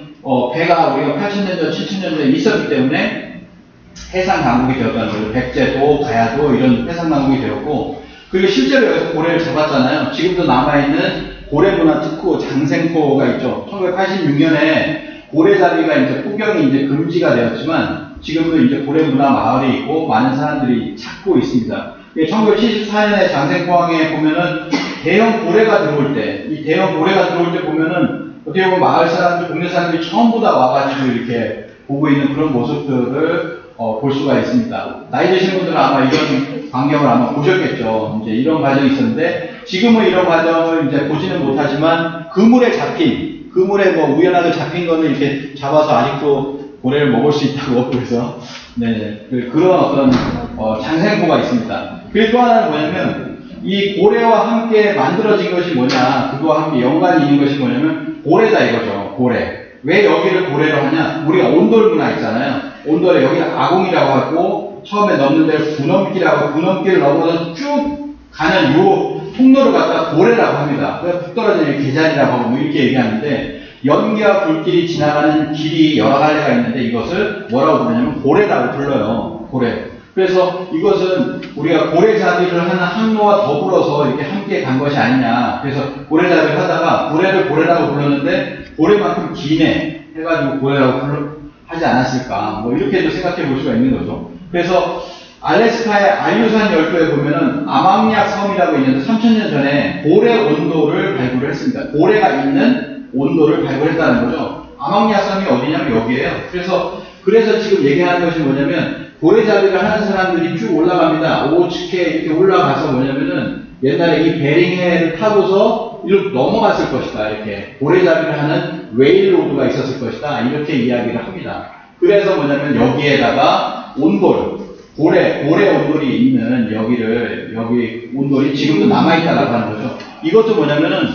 배가 우리가 8,000년 전, 7,000년 전에 있었기 때문에 해상 강국이 되었다는 거죠. 백제도, 가야도 이런 해상 강국이 되었고 그리고 실제로 여기서 고래를 잡았잖아요. 지금도 남아있는 고래문화 특구 장생포가 있죠. 1986년에 고래잡이가 이제 포경이 이제 금지가 되었지만 지금도 이제 고래문화 마을이 있고 많은 사람들이 찾고 있습니다. 1974년에 장생포항에 보면은 대형 고래가 들어올 때, 이 대형 고래가 들어올 때 보면은 어떻게 보면 마을 사람들, 동네 사람들이 전부 다 와가지고 이렇게 보고 있는 그런 모습들을 볼 수가 있습니다. 나이 드신 분들은 아마 이런 광경을 아마 보셨겠죠. 이제 이런 과정이 있었는데 지금은 이런 과정을 이제 보지는 못하지만 그물에 우연하게 잡힌 거는 이렇게 잡아서 아직도 고래를 먹을 수 있다고 그래서 그런 어떤 장생포가 있습니다. 그리고 또 하나는 뭐냐면 이 고래와 함께 만들어진 것이 뭐냐, 그거와 함께 연관이 있는 것이 뭐냐면 고래다 이거죠. 고래. 왜 여기를 고래로 하냐? 우리가 온돌 문화 있잖아요. 온돌에 여기 아공이라고 하고 처음에 넘는 데를 구넘기라고 구넘기를 넘어서 쭉 가는 요 통로를 갖다 고래라고 합니다. 북 떨어지는 계단이라고 하고 뭐 이렇게 얘기하는데 연기와 불길이 지나가는 길이 여러 갈래가 있는데 이것을 뭐라고 부르냐면 고래라고 불러요. 고래. 그래서 이것은 우리가 고래잡이를 하는 항로와 더불어서 이렇게 함께 간 것이 아니냐. 그래서 고래잡이를 하다가 고래를 고래라고 불렀는데 고래만큼 기네 해가지고 고래라고 하지 않았을까. 뭐 이렇게도 생각해 볼 수가 있는 거죠. 그래서 알래스카의 알류산 열도에 보면은 아망약 섬이라고 있는데 3,000년 전에 고래 온도를 발굴을 했습니다. 고래가 있는 온도를 발굴했다는 거죠. 아망약 섬이 어디냐면 여기에요. 그래서 지금 얘기하는 것이 뭐냐면 고래잡이를 하는 사람들이 쭉 올라갑니다. 오츠케 이렇게 올라가서 뭐냐면은 옛날에 이 베링해를 타고서 이렇게 넘어갔을 것이다. 이렇게 고래잡이를 하는 웨일로드가 있었을 것이다. 이렇게 이야기를 합니다. 그래서 뭐냐면 여기에다가 온돌, 고래 온돌이 있는 여기 온돌이 지금도 남아있다라고 하는 거죠. 이것도 뭐냐면은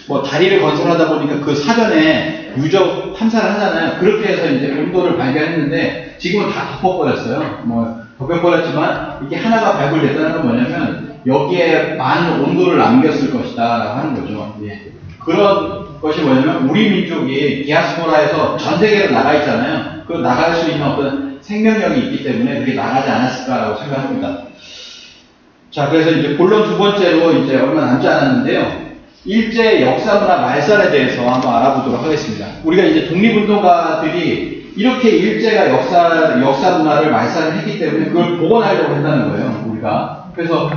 뭐 다리를 건설하다 보니까 그 사전에 유적 탐사를 하잖아요. 그렇게 해서 이제 온돌을 발견했는데 지금은 다 덮어버렸어요. 뭐 덮여버렸지만 이게 하나가 발굴됐다는 건 뭐냐면 여기에 많은 온도를 남겼을 것이다 라고 하는 거죠. 예. 그런 것이 뭐냐면 우리 민족이 디아스포라에서 전 세계로 나가 있잖아요. 그 나갈 수 있는 어떤 생명력이 있기 때문에 그게 나가지 않았을까라고 생각합니다. 자, 그래서 이제 본론 두 번째로 이제 얼마 남지 않았는데요. 일제 역사문화 말살에 대해서 한번 알아보도록 하겠습니다. 우리가 이제 독립운동가들이 이렇게 일제가 역사 문화를 말살을 했기 때문에 그걸 복원하려고 했다는 거예요, 우리가. 그래서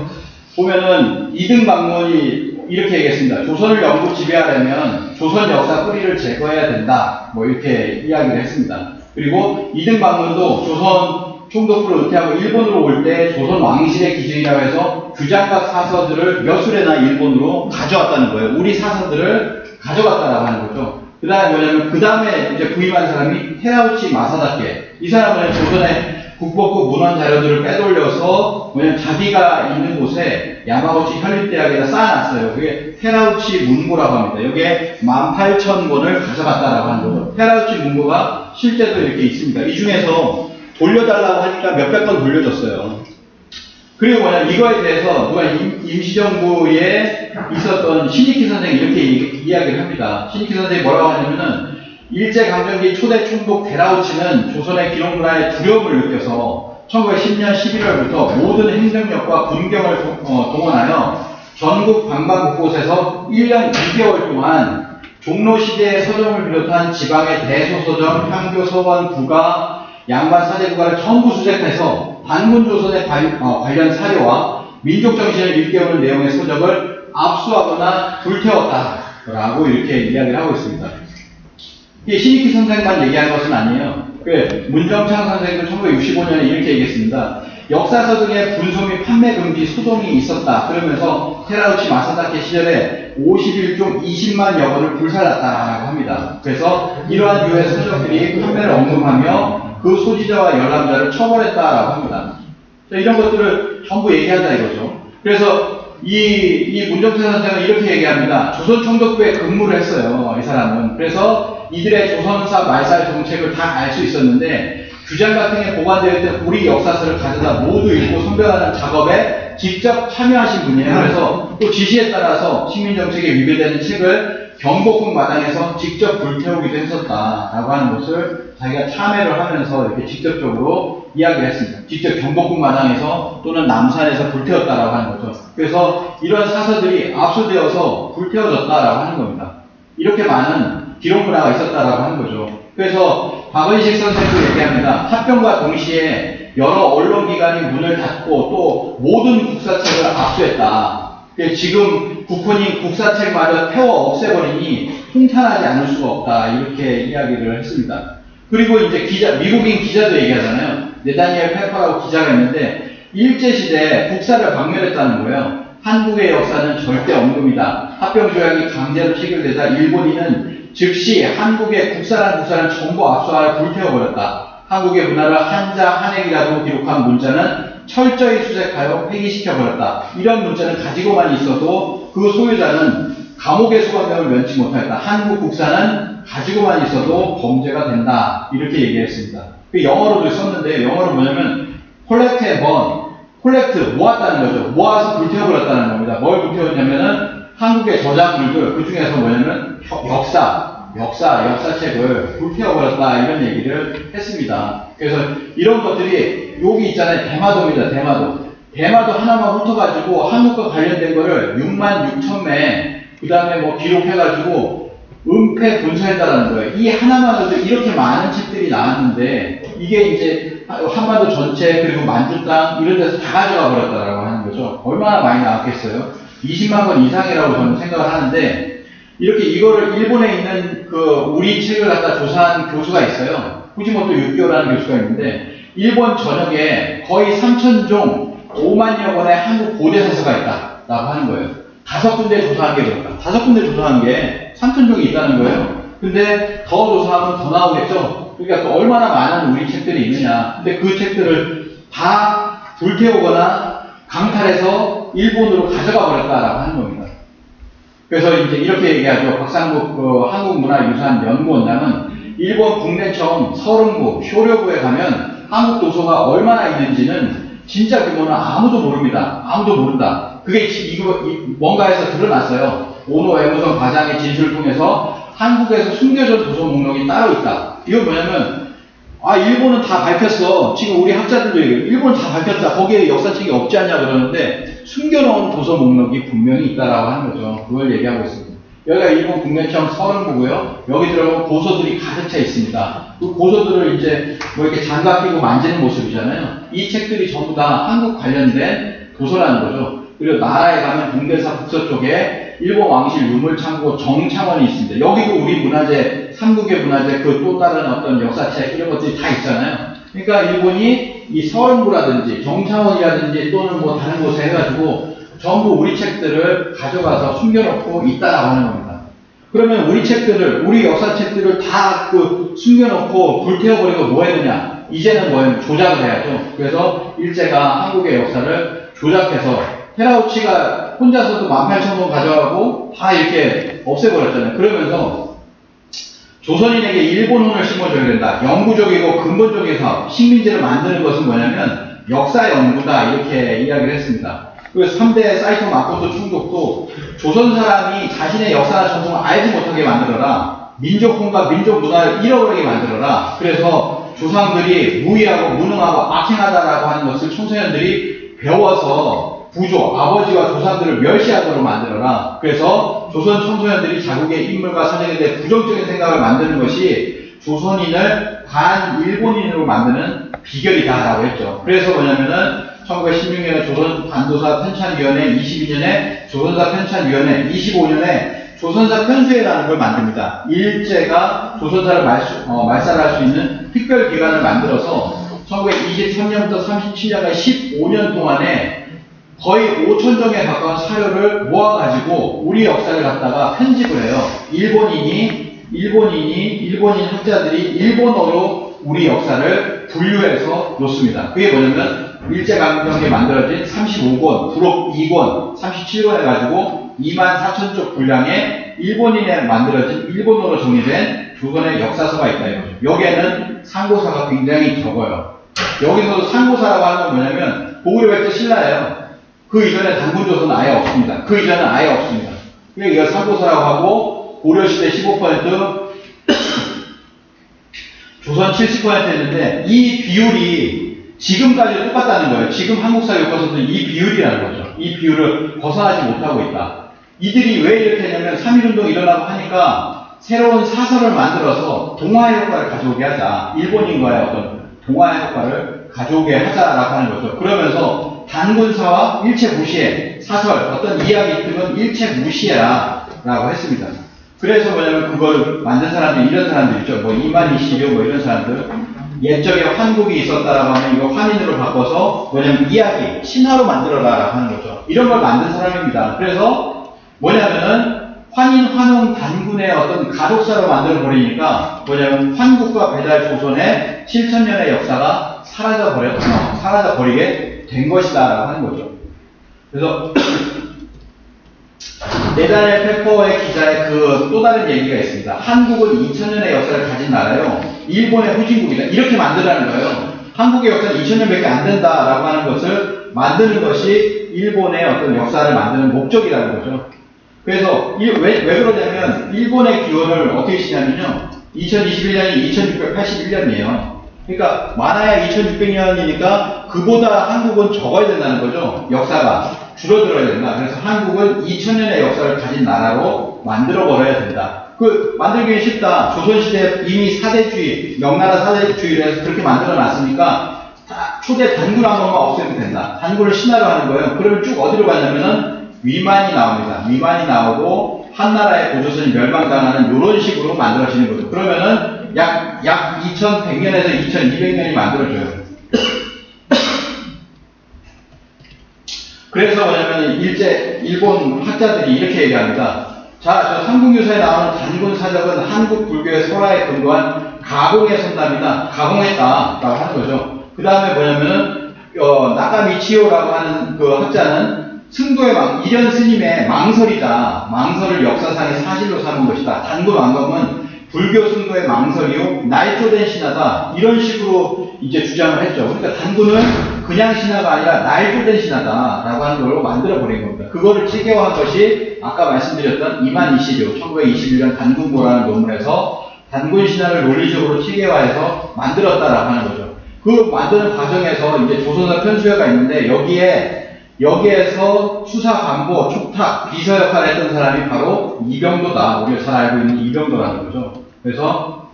보면은 이등박문이 이렇게 얘기했습니다. 조선을 영구 지배하려면 조선 역사 뿌리를 제거해야 된다. 뭐 이렇게 이야기를 했습니다. 그리고 이등박문도 조선 총독부를 은퇴하고 일본으로 올 때 조선 왕실의 기준이라고 해서 규장각 사서들을 몇 술에나 일본으로 가져왔다는 거예요. 우리 사서들을 가져갔다라고 하는 거죠. 그 다음에 뭐냐면, 그 다음에 이제 부임한 사람이 테라우치 마사다케. 이 사람은 조선의 국보급 문헌 자료들을 빼돌려서 뭐냐면 자기가 있는 곳에 야마구치 현립대학에다 쌓아놨어요. 그게 테라우치 문고라고 합니다. 여기에 18,000권을 가져갔다라고 하는 거죠. 테라우치 문고가 실제도 이렇게 있습니다. 이 중에서 돌려달라고 하니까 몇백 건 돌려줬어요. 그리고 뭐냐, 이거에 대해서 누가 임시정부에 있었던 신익희 선생이 이렇게 이야기를 합니다. 신익희 선생이 뭐라고 하냐면은 일제강점기 초대 총독 데라우치는 조선의 기록문화에 두려움을 느껴서 1910년 11월부터 모든 행정력과 군경을 동원하여 전국 방방 곳곳에서 1년 2개월 동안 종로시대의 서점을 비롯한 지방의 대소서점, 향교, 서원, 국가, 양반 사제국가를 전부 수색해서 반문조선의 관련 사료와 민족정신을 일깨우는 내용의 서적을 압수하거나 불태웠다라고 이렇게 이야기를 하고 있습니다. 이게 신익희 선생만 얘기한 것은 아니에요. 문정창 선생도 1965년에 이렇게 얘기했습니다. 역사서 등의 분소 및 판매 금지 소동이 있었다. 그러면서 테라우치 마사다케 시절에 51종 20만여 권을 불살랐다라고 합니다. 그래서 이러한 유해 서적들이 판매를 언급하며 그 소지자와 열람자를 처벌했다라고 합니다. 이런 것들을 전부 얘기한다 이거죠. 그래서 이 문정창 선생은 이렇게 얘기합니다. 조선 총독부에 근무를 했어요. 이 사람은. 그래서 이들의 조선사 말살 정책을 다 알 수 있었는데 규장 같은 게 보관되어 있던 우리 역사서를 가져다 모두 읽고 선별하는 작업에 직접 참여하신 분이에요. 그래서 또 지시에 따라서 식민정책에 위배되는 책을 경복궁 마당에서 직접 불태우기도 했었다라고 하는 것을 자기가 참여를 하면서 이렇게 직접적으로 이야기를 했습니다. 직접 경복궁 마당에서 또는 남산에서 불태웠다라고 하는 거죠. 그래서 이런 사서들이 압수되어서 불태워졌다라고 하는 겁니다. 이렇게 많은 기록 문화가 있었다라고 하는 거죠. 그래서 박은식 선생도 얘기합니다. 합병과 동시에 여러 언론기관이 문을 닫고 또 모든 국사책을 압수했다. 지금 국헌이 국사책마저 태워 없애버리니 통탄하지 않을 수가 없다. 이렇게 이야기를 했습니다. 그리고 이제 미국인 기자도 얘기하잖아요. 네다니엘 페퍼라고 기자가 있는데 일제시대에 국사를 박멸했다는 거예요. 한국의 역사는 절대 언급이다. 합병조약이 강제로 체결되자 일본인은 즉시 한국의 국사란 전부 압수하여 불태워버렸다. 한국의 문화를 한자 한획이라도 기록한 문자는 철저히 수색하여 폐기시켜버렸다. 이런 문자는 가지고만 있어도 그 소유자는 감옥의 수감명을 면치 못하였다. 한국 국사는 가지고만 있어도 범죄가 된다. 이렇게 얘기했습니다. 그 영어로도 썼는데 영어로 뭐냐면 콜렉트 앤 번, 콜렉트 모았다는 거죠. 모아서 불태워버렸다는 겁니다. 뭘 불태웠냐면은 한국의 저작물들 그 중에서 뭐냐면 역사책을 불태워버렸다 이런 얘기를 했습니다. 그래서 이런 것들이 여기 있잖아요. 대마도입니다. 대마도 하나만 훑어가지고 한국과 관련된 거를 66,000매 그 다음에 뭐 기록해가지고 은폐 분사했다라는 거예요. 이 하나만으로도 이렇게 많은 책들이 나왔는데 이게 이제 한반도 전체 그리고 만주 땅 이런 데서 다 가져가 버렸다라고 하는 거죠. 얼마나 많이 나왔겠어요? 20만 권 이상이라고 저는 생각을 하는데 이렇게 이거를 일본에 있는 그 우리 책을 갖다 조사한 교수가 있어요. 후지모토 유키오라는 교수가 있는데 일본 전역에 거의 3,000종 5만여 권의 한국 고대사서가 있다라고 하는 거예요. 5군데 조사한 게 그렇다. 5군데 조사한 게 3,000종이 있다는 거예요. 근데 더 조사하면 더 나오겠죠. 그러니까 또 얼마나 많은 우리 책들이 있느냐. 근데 그 책들을 다 불태우거나 강탈해서 일본으로 가져가 버렸다라고 하는 겁니다. 그래서 이제 이렇게 얘기하죠. 박상국 한국문화유산연구원장은 일본 국내청 서른부, 쇼료부에 가면 한국 도서가 얼마나 있는지는 진짜 규모는 아무도 모릅니다. 아무도 모른다. 그게 뭔가 해서 드러났어요. 오노 외무성 과장의 진술을 통해서 한국에서 숨겨진 도서 목록이 따로 있다. 이건 뭐냐면 일본은 다 밝혔어. 지금 우리 학자들도 얘기해요. 일본은 다 밝혔다. 거기에 역사책이 없지 않냐 그러는데 숨겨놓은 도서 목록이 분명히 있다라고 하는 거죠. 그걸 얘기하고 있습니다. 여기가 일본 국내청 서른부고요. 여기 들어가면 고소들이 가득 차 있습니다. 그 고소들을 이제 뭐 이렇게 장갑 끼고 만지는 모습이잖아요. 이 책들이 전부 다 한국 관련된 도서라는 거죠. 그리고 나라에 가면 동대사 북서쪽에 일본 왕실 유물창고 정창원이 있습니다. 여기도 우리 문화재, 삼국의 문화재 그 또 다른 어떤 역사책 이런 것들이 다 있잖아요. 그러니까 일본이 이 서른부라든지 정창원이라든지 또는 뭐 다른 곳에 해가지고 전부 우리 책들을 가져가서 숨겨놓고 있다라고 하는 겁니다. 그러면 우리 책들을, 우리 역사책들을 다 숨겨놓고 불태워버리고 뭐 해야 되냐? 이제는 뭐예요? 조작을 해야죠. 그래서 일제가 한국의 역사를 조작해서 테라우치가 혼자서도 18,000권 가져가고 다 이렇게 없애버렸잖아요. 그러면서 조선인에게 일본혼을 심어줘야 된다. 영구적이고 근본적인 사업, 식민지를 만드는 것은 뭐냐면 역사 연구다. 이렇게 이야기를 했습니다. 그래서 3대 사이토 마코토 총독도 조선 사람이 자신의 역사나 전통을 알지 못하게 만들어라. 민족혼과 민족문화를 잃어버리게 만들어라. 그래서 조상들이 무의하고 무능하고 악행하다라고 하는 것을 청소년들이 배워서 부조, 아버지와 조상들을 멸시하도록 만들어라. 그래서 조선 청소년들이 자국의 인물과 사정에 대해 부정적인 생각을 만드는 것이 조선인을 반일본인으로 만드는 비결이다라고 했죠. 그래서 뭐냐면은 1916년에 조선 반도사 편찬위원회, 22년에 조선사 편찬위원회, 25년에 조선사 편수회라는 걸 만듭니다. 일제가 조선사를 말살할 수 있는 특별기관을 만들어서 1923년부터 37년까지 15년 동안에 거의 5,000종에 가까운 사료를 모아가지고 우리 역사를 갖다가 편집을 해요. 일본인 학자들이 일본어로 우리 역사를 분류해서 놓습니다. 그게 뭐냐면 일제강점기에 만들어진 35권, 부록 2권, 37권 해가지고 24,000쪽 분량의 일본인에 만들어진 일본어로 정리된 조선의 역사서가 있다 이거죠. 여기에는 상고사가 굉장히 적어요. 여기서도 상고사라고 하는 건 뭐냐면 고구려백제 신라예요. 그 이전에 단군조선은 아예 없습니다. 그 이전은 아예 없습니다. 그러니까 이걸 상고사라고 하고 고려시대 15%, 조선 70% 했는데 이 비율이 지금까지 똑같다는 거예요. 지금 한국사 교과서도 이 비율이라는 거죠. 이 비율을 벗어나지 못하고 있다. 이들이 왜 이렇게 했냐면 3.1운동이 일어나고 하니까 새로운 사설을 만들어서 동화 효과를 가져오게 하자. 일본인과의 어떤 동화 효과를 가져오게 하자라고 하는 거죠. 그러면서 단군사와 일체 무시해. 사설, 어떤 이야기 등은 일체 무시해라 라고 했습니다. 그래서 뭐냐면 그걸 만든 사람들, 이런 사람들 있죠. 뭐 이만희시료 뭐 이런 사람들. 옛적에 환국이 있었다라고 하면 이거 환인으로 바꿔서 뭐냐면 이야기, 신화로 만들어라라고 하는 거죠. 이런 걸 만든 사람입니다. 그래서 뭐냐면은 환인, 환웅, 단군의 어떤 가독사로 만들어 버리니까 뭐냐면 환국과 배달 조선의 7,000년의 역사가 사라져 버리게 된 것이다라고 하는 거죠. 그래서 네다니엘 페퍼의 기자의 그 또 다른 얘기가 있습니다. 한국은 2000년의 역사를 가진 나라요. 일본의 후진국이다. 이렇게 만들라는 거예요. 한국의 역사는 2000년밖에 안 된다라고 하는 것을 만드는 것이 일본의 어떤 역사를 만드는 목적이라는 거죠. 그래서 왜 그러냐면 일본의 기원을 어떻게 치냐면요. 2021년이 2681년이에요. 그러니까 많아야 2600년이니까 그보다 한국은 적어야 된다는 거죠. 역사가. 줄어들어야 된다. 그래서 한국은 2000년의 역사를 가진 나라로 만들어버려야 된다. 만들기는 쉽다. 조선시대에 이미 사대주의, 명나라 사대주의를 해서 그렇게 만들어놨으니까 초대 단군왕건만 없애면 된다. 단군을 신화로 하는 거예요. 그러면 쭉 어디로 가냐면은 위만이 나옵니다. 위만이 나오고 한나라의 고조선이 멸망당하는 이런 식으로 만들어지는 거죠. 그러면은 약 2100년에서 2200년이 만들어져요. 그래서 뭐냐면 일본 학자들이 이렇게 얘기합니다. 자, 저 삼국유사에 나오는 단군 사적은 한국 불교의 설화에 근거한 가공의 선담이다. 가공했다라고 하는 거죠. 그 다음에 뭐냐면은 나카미치오라고 하는 그 학자는 승도의 이련 스님의 망설이다. 망설을 역사상의 사실로 삼은 것이다. 단군 왕검은 불교 승도의 망설이요 날조된 신화다. 이런 식으로 이제 주장을 했죠. 그러니까 단군은 그냥 신화가 아니라 날조된 신화다라고 하는 걸로 만들어버린 겁니다. 그거를 체계화한 것이 아까 말씀드렸던 이만희시료 1921년 단군고라는 논문에서 단군 신화를 논리적으로 체계화해서 만들었다라고 하는 거죠. 그 만드는 과정에서 이제 조선사 편수회가 있는데 여기에서 수사, 관보, 촉탁, 비서 역할을 했던 사람이 바로 이병도다. 우리가 잘 알고 있는 이병도라는 거죠. 그래서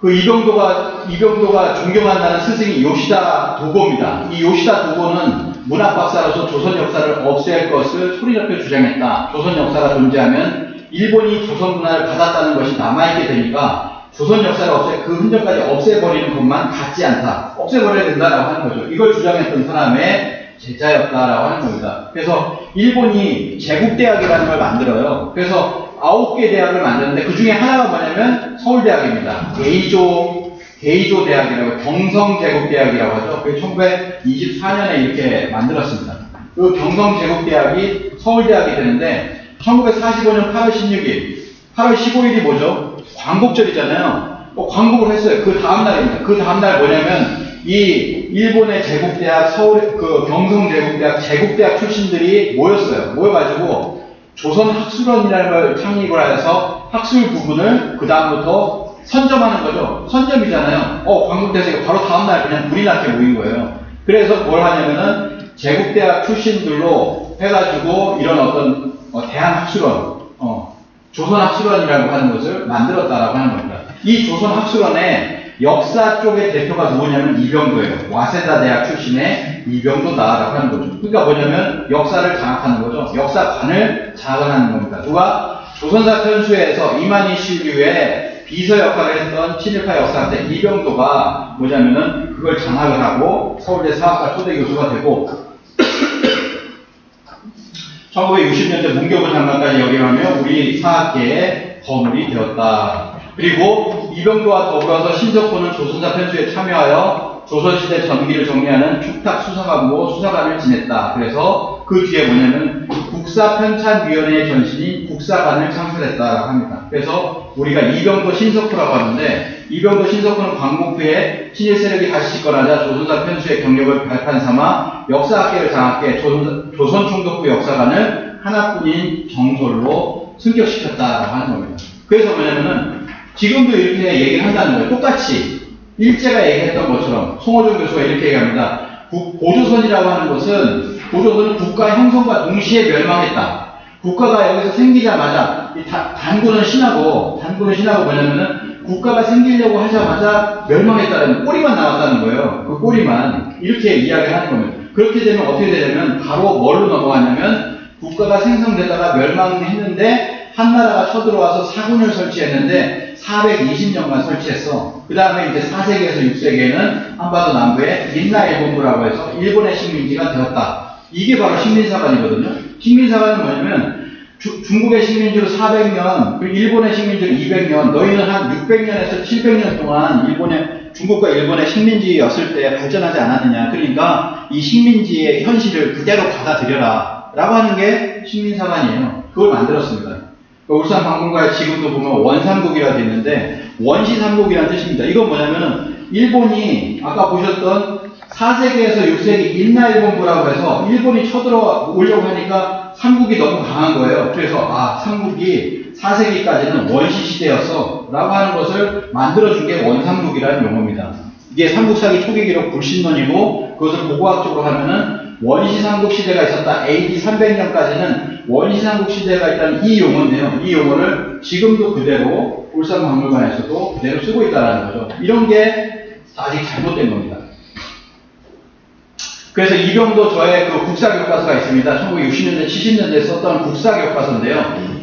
그 이병도가 존경한다는 스승이 요시다 도고입니다. 이 요시다 도고는 문학 박사로서 조선 역사를 없앨 것을 소리 높여 주장했다. 조선 역사가 존재하면 일본이 조선 문화를 받았다는 것이 남아있게 되니까 조선 역사를 그 흔적까지 없애버리는 것만 같지 않다. 없애버려야 된다라고 하는 거죠. 이걸 주장했던 사람의 제자였다라고 하는 겁니다. 그래서 일본이 제국대학이라는 걸 만들어요. 그래서 9개 대학을 만드는데 그 중에 하나가 뭐냐면 서울대학입니다. 게이조 대학이라고 경성제국대학이라고 하죠. 그게 1924년에 이렇게 만들었습니다. 그 경성제국대학이 서울대학이 되는데 1945년 8월 16일, 8월 15일이 뭐죠? 광복절이잖아요. 광복을 했어요. 그 다음날입니다. 그 다음날 뭐냐면 이 일본의 제국대학, 경성제국대학, 제국대학 출신들이 모였어요. 모여가지고 조선학술원이라는 걸 창립을 해서 학술 부분을 그 다음부터 선점하는 거죠. 선점이잖아요. 광복대사가 바로 다음날 그냥 불이 났게 모인 거예요. 그래서 뭘 하냐면은 제국대학 출신들로 해가지고 이런 어떤 대한학술원, 조선학술원이라고 하는 것을 만들었다라고 하는 겁니다. 이 조선학술원의 역사 쪽의 대표가 누구냐면 이병도예요. 와세다 대학 출신의 이병도다라고 하는 거죠. 그러니까 뭐냐면 역사를 장악하는 거죠. 역사관을 장악하는 겁니다. 누가 조선사 편수에서 이만희 신류의 비서 역할을 했던 친일파 역사학자 이병도가 뭐냐면은 그걸 장악을 하고 서울대 사학과 초대 교수가 되고 1960년대 문교부 장관까지 역임하며 우리 사학계의 거물이 되었다. 그리고 이병도와 더불어서 신석호는 조선사 편수에 참여하여 조선시대 전기를 정리하는 축탁수사관부 수사관을 지냈다. 그래서 그 뒤에 뭐냐면 국사편찬위원회의 전신인 국사관을 창설했다라고 합니다. 그래서 우리가 이병도 신석호라고 하는데 이병도 신석호는 광복 후에 친일 세력이 다시 집권하자 조선사 편수의 경력을 발판 삼아 역사학계를 장악해 조선총독부 역사관을 하나뿐인 정솔로 승격시켰다라고 하는 겁니다. 그래서 뭐냐면은 지금도 이렇게 얘기를 한다는 거예요. 똑같이 일제가 얘기했던 것처럼 송호정 교수가 이렇게 얘기합니다. 고조선이라고 하는 것은 고조선은 국가 형성과 동시에 멸망했다. 국가가 여기서 생기자마자 단군은 신하고 뭐냐면은 국가가 생기려고 하자마자 멸망했다는 꼬리만 나왔다는 거예요. 그 꼬리만 이렇게 이야기를 하는 겁니다. 그렇게 되면 어떻게 되냐면 바로 뭘로 넘어가냐면 국가가 생성되다가 멸망했는데 한나라가 쳐들어와서 사군을 설치했는데 420년간 설치했어. 그 다음에 이제 4세기에서 6세기에는 한반도 남부에 인라일본부라고 해서 일본의 식민지가 되었다. 이게 바로 식민사관이거든요. 식민사관은 뭐냐면 중국의 식민지로 400년, 그리고 일본의 식민지로 200년, 너희는 한 600년에서 700년 동안 중국과 일본의 식민지였을 때 발전하지 않았느냐. 그러니까 이 식민지의 현실을 그대로 받아들여라. 라고 하는 게 식민사관이에요. 그걸 만들었습니다. 울산박물관에 지금도 보면 원삼국이라고 되어 있는데 원시삼국이라는 뜻입니다. 이건 뭐냐면은 일본이 아까 보셨던 4세기에서 6세기 인라일본부라고 해서 일본이 쳐들어오려고 하니까 삼국이 너무 강한 거예요. 그래서 삼국이 4세기까지는 원시시대였어 라고 하는 것을 만들어준 게 원삼국이라는 용어입니다. 이게 삼국사기 초기 기록 불신론이고 그것을 고고학적으로 하면은 원시삼국 시대가 있었다. AD 300년까지는 원시삼국 시대가 있다는 이 용어인데요. 이 용어를 지금도 그대로 울산박물관에서도 그대로 쓰고 있다는 거죠. 이런 게 아직 잘못된 겁니다. 그래서 이병도 저의 그 국사교과서가 있습니다. 1960년대, 70년대에 썼던 국사교과서인데요.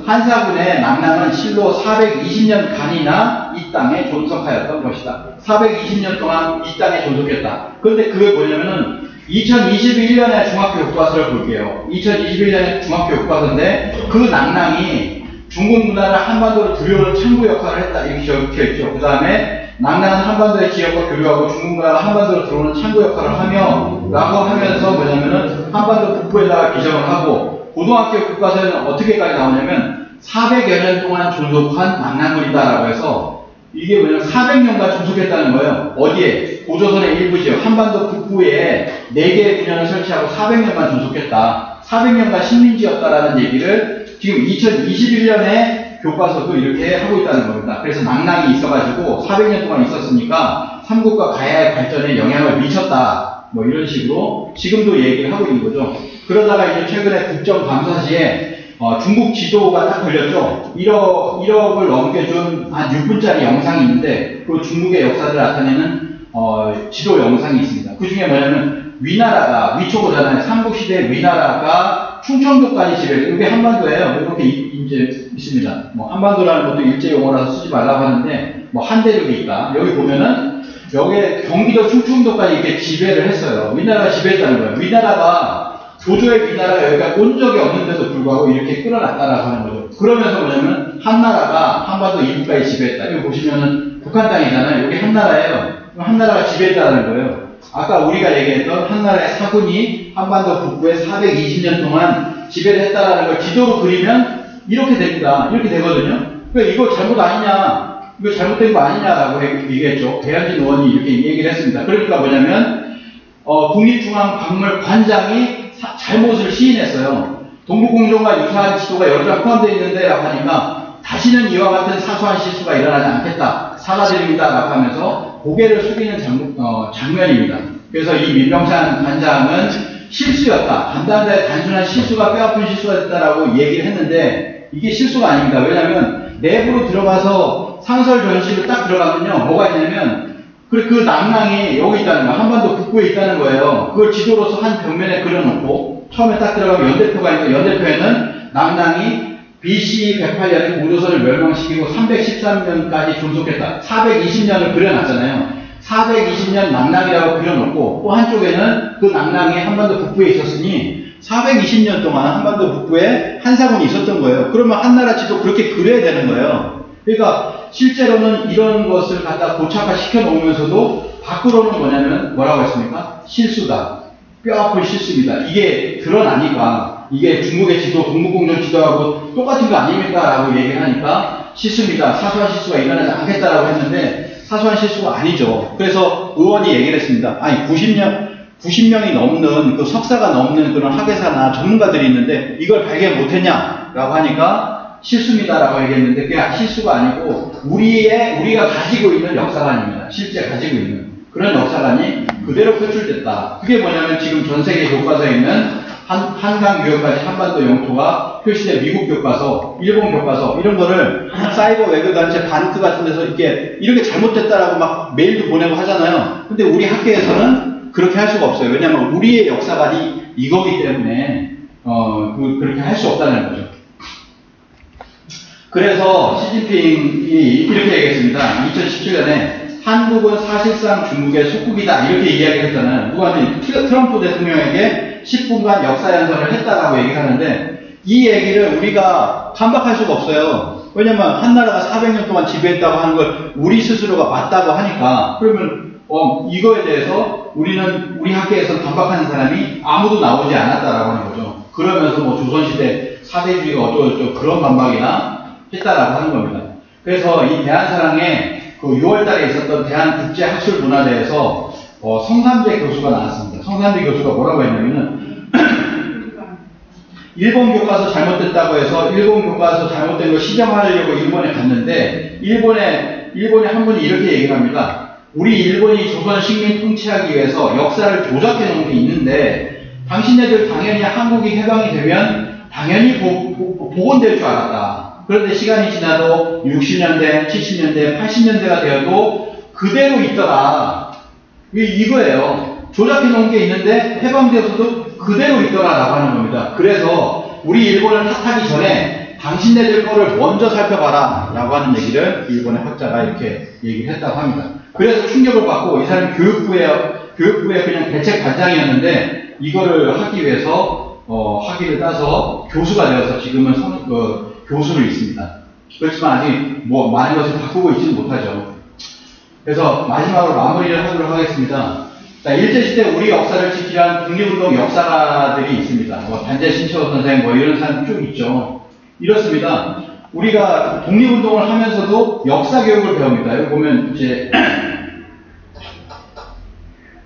한사군의 낙랑은 실로 420년간이나 이 땅에 존속하였던 것이다. 420년 동안 이 땅에 존속했다. 그런데 그게 뭐냐면은 2021년에 중학교 교과서를 볼게요. 2021년에 중학교 교과서인데 그 낙랑이 중국 문화를 한반도로 들여오는 창구 역할을 했다. 이렇게 적혀있죠. 그 다음에 낙랑은 한반도의 지역과 교류하고 중국 문화가 한반도로 들어오는 창구 역할을 하며 라고 하면서 뭐냐면은 한반도 북부에다가 비정을 하고 고등학교 교과서에는 어떻게까지 나오냐면 400여 년 동안 존속한 낙랑물이다라고 해서 이게 뭐냐면 400년간 존속했다는 거예요. 어디에? 고조선의 일부 지역, 한반도 북부에 4개의 군현을 설치하고 400년간 존속했다. 400년간 식민지였다라는 얘기를 지금 2021년에 교과서도 이렇게 하고 있다는 겁니다. 그래서 낙랑이 있어가지고 400년 동안 있었으니까 삼국과 가야의 발전에 영향을 미쳤다. 뭐 이런 식으로 지금도 얘기를 하고 있는 거죠. 그러다가 이제 최근에 국정감사시에 중국 지도가 딱 걸렸죠. 1억을 넘겨준 한 6분짜리 영상이 있는데 그 중국의 역사를 나타내는 지도 영상이 있습니다. 그 중에 뭐냐면 위초고잖아요. 삼국시대 위나라가 충청도까지 지배해요. 이게 한반도예요. 이렇게 이제 있습니다. 뭐 한반도라는 것도 일제 용어라서 쓰지 말라고 하는데 뭐 한대륙이 있다. 여기 보면은 여기에 경기도 충청도까지 이렇게 지배를 했어요. 위나라가 지배했다는 거예요. 위나라가 조조의 위나라가 여기가 온 적이 없는데도 불구하고 이렇게 끌어놨다라고 하는 거죠. 그러면서 뭐냐면 한나라가 한반도 일부까지 지배했다. 여기 보시면은 북한 땅이잖아요. 여기 한나라예요. 한나라가 지배했다는 거예요. 아까 우리가 얘기했던 한나라의 사군이 한반도 북부에 420년 동안 지배를 했다라는 걸 지도로 그리면 이렇게 됩니다. 이렇게 되거든요. 그러니까 이거 잘못 아니냐, 이거 잘못된 거 아니냐라고 얘기했죠. 배한진 의원이 이렇게 얘기를 했습니다. 그러니까 뭐냐면 국립중앙박물관장이 잘못을 시인했어요. 동북공정과 유사한 지도가 여러 장 포함되어 있는데 라고 하니까 다시는 이와 같은 사소한 실수가 일어나지 않겠다. 사과드립니다. 라고 하면서 고개를 숙이는 장면입니다. 그래서 이 민병찬 단장은 실수였다. 단순한 실수가 뼈아픈 실수가 됐다라고 얘기를 했는데 이게 실수가 아닙니다. 왜냐하면 내부로 들어가서 상설 전시를 딱 들어가면요. 뭐가 있냐면 그 낭랑이 여기 있다는 거예요. 한반도 북부에 있다는 거예요. 그걸 지도로서 한 벽면에 그려놓고 처음에 딱 들어가면 연대표가 있는데 연대표에는 낭랑이 BC 108년에 공조선을 멸망시키고 313년까지 존속했다. 420년을 그려놨잖아요. 420년 낭랑이라고 그려놓고 또 한쪽에는 그 낭랑이 한반도 북부에 있었으니 420년 동안 한반도 북부에 한사군이 있었던 거예요. 그러면 한나라치도 그렇게 그려야 되는 거예요. 그러니까 실제로는 이런 것을 갖다 고착화 시켜놓으면서도 밖으로는 뭐라고 했습니까? 실수다. 뼈아픈 실수입니다. 이게 드러나니까 이게 중국의 지도, 동북공정 지도하고 똑같은 거 아닙니까? 라고 얘기를 하니까 실수입니다. 사소한 실수가 일어나지 않겠다라고 했는데 사소한 실수가 아니죠. 그래서 의원이 얘기를 했습니다. 아니 90명이 넘는 그 석사가 넘는 그런 학예사나 전문가들이 있는데 이걸 발견 못했냐? 라고 하니까 실수입니다. 라고 얘기했는데 그게 실수가 아니고 우리가 가지고 있는 역사관입니다. 실제 가지고 있는 그런 역사관이 그대로 표출됐다. 그게 뭐냐면 지금 전 세계 교과서에 있는 한강 교역까지 한반도 영토가 표시된 미국 교과서, 일본 교과서 이런 거를 사이버 외교단체 반크 같은 데서 이렇게 잘못됐다라고 막 메일도 보내고 하잖아요. 근데 우리 학계에서는 그렇게 할 수가 없어요. 왜냐하면 우리의 역사관이 이거기 때문에 그렇게 할 수 없다는 거죠. 그래서 시진핑이 이렇게 얘기했습니다. 2017년에 한국은 사실상 중국의 속국이다 이렇게 이야기를 했잖아요. 누가 트럼프 대통령에게 10분간 역사연설을 했다라고 얘기를 하는데 이 얘기를 우리가 반박할 수가 없어요. 왜냐면 한나라가 400년 동안 지배했다고 하는 걸 우리 스스로가 맞다고 하니까 그러면 이거에 대해서 우리 학계에서 반박하는 사람이 아무도 나오지 않았다라고 하는 거죠. 그러면서 뭐 조선시대 사대주의가 어쩌고저쩌고 그런 반박이나 했다라고 하는 겁니다. 그래서 이 대한사랑의 그 6월달에 있었던 대한국제학술문화대에서 성삼재 교수가 나왔습니다. 성삼재 교수가 뭐라고 했냐면은 일본 교과서 잘못됐다고 해서 일본 교과서 잘못된 거 시정하려고 일본에 갔는데 일본에 한 분이 이렇게 얘기를 합니다. 우리 일본이 조선 식민 통치하기 위해서 역사를 조작해 놓은 게 있는데 당신네들 당연히 한국이 해방이 되면 당연히 복원될 줄 알았다. 그런데 시간이 지나도 60년대, 70년대, 80년대가 되어도 그대로 있더라. 이거예요. 조작해 놓은 게 있는데 해방되어서도 그대로 있더라라고 하는 겁니다. 그래서 우리 일본을 탓하기 전에 당신네들 거를 먼저 살펴봐라 라고 하는 얘기를 일본의 학자가 이렇게 얘기를 했다고 합니다. 그래서 충격을 받고 이 사람이 교육부의 그냥 대책반장이었는데 이거를 하기 위해서 학위를 따서 교수가 되어서 지금은 교수를 있습니다. 그렇지만 아직 많은 것을 바꾸고 있지는 못하죠. 그래서 마지막으로 마무리를 하도록 하겠습니다. 자, 일제시대 우리 역사를 지키려는 독립운동 역사가들이 있습니다. 단재 신철호 선생 이런 사람 쭉 있죠. 이렇습니다. 우리가 독립운동을 하면서도 역사교육을 배웁니다. 여기 보면 이제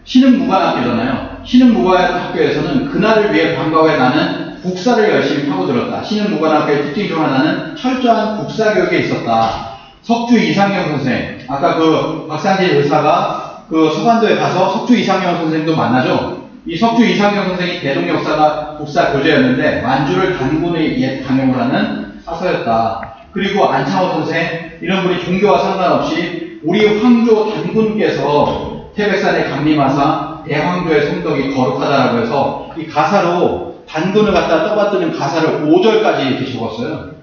신흥무관학교잖아요. 신흥무관학교에서는 그날을 위해 방과후에 나는 국사를 열심히 파고들었다. 신흥무관학교의 특징 중 하나는 철저한 국사교육에 있었다. 석주 이상영 선생, 아까 그 박상진 의사가 그 서반도에 가서 석주 이상영 선생도 만나죠. 이 석주 이상영 선생이 대동역사가 국사 교재였는데 만주를 단군의 옛 강용을 하는 사서였다. 그리고 안창호 선생 이런 분이 종교와 상관없이 우리 황조 단군께서 태백산에 강림하사 대황조의 성덕이 거룩하다라고 해서 이 가사로 단군을 갖다 떠받드는 가사를 5절까지 이렇게 적었어요.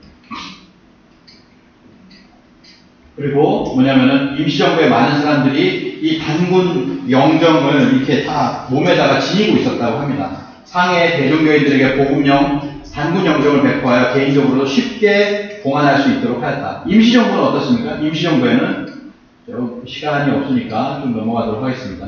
그리고 뭐냐면은 임시정부의 많은 사람들이 이 단군 영정을 이렇게 다 몸에다가 지니고 있었다고 합니다. 상해 대종교인들에게 복음령 단군 영정을 배포하여 개인적으로도 쉽게 봉안할 수 있도록 하였다. 임시정부는 어떻습니까? 임시정부에는 시간이 없으니까 좀 넘어가도록 하겠습니다.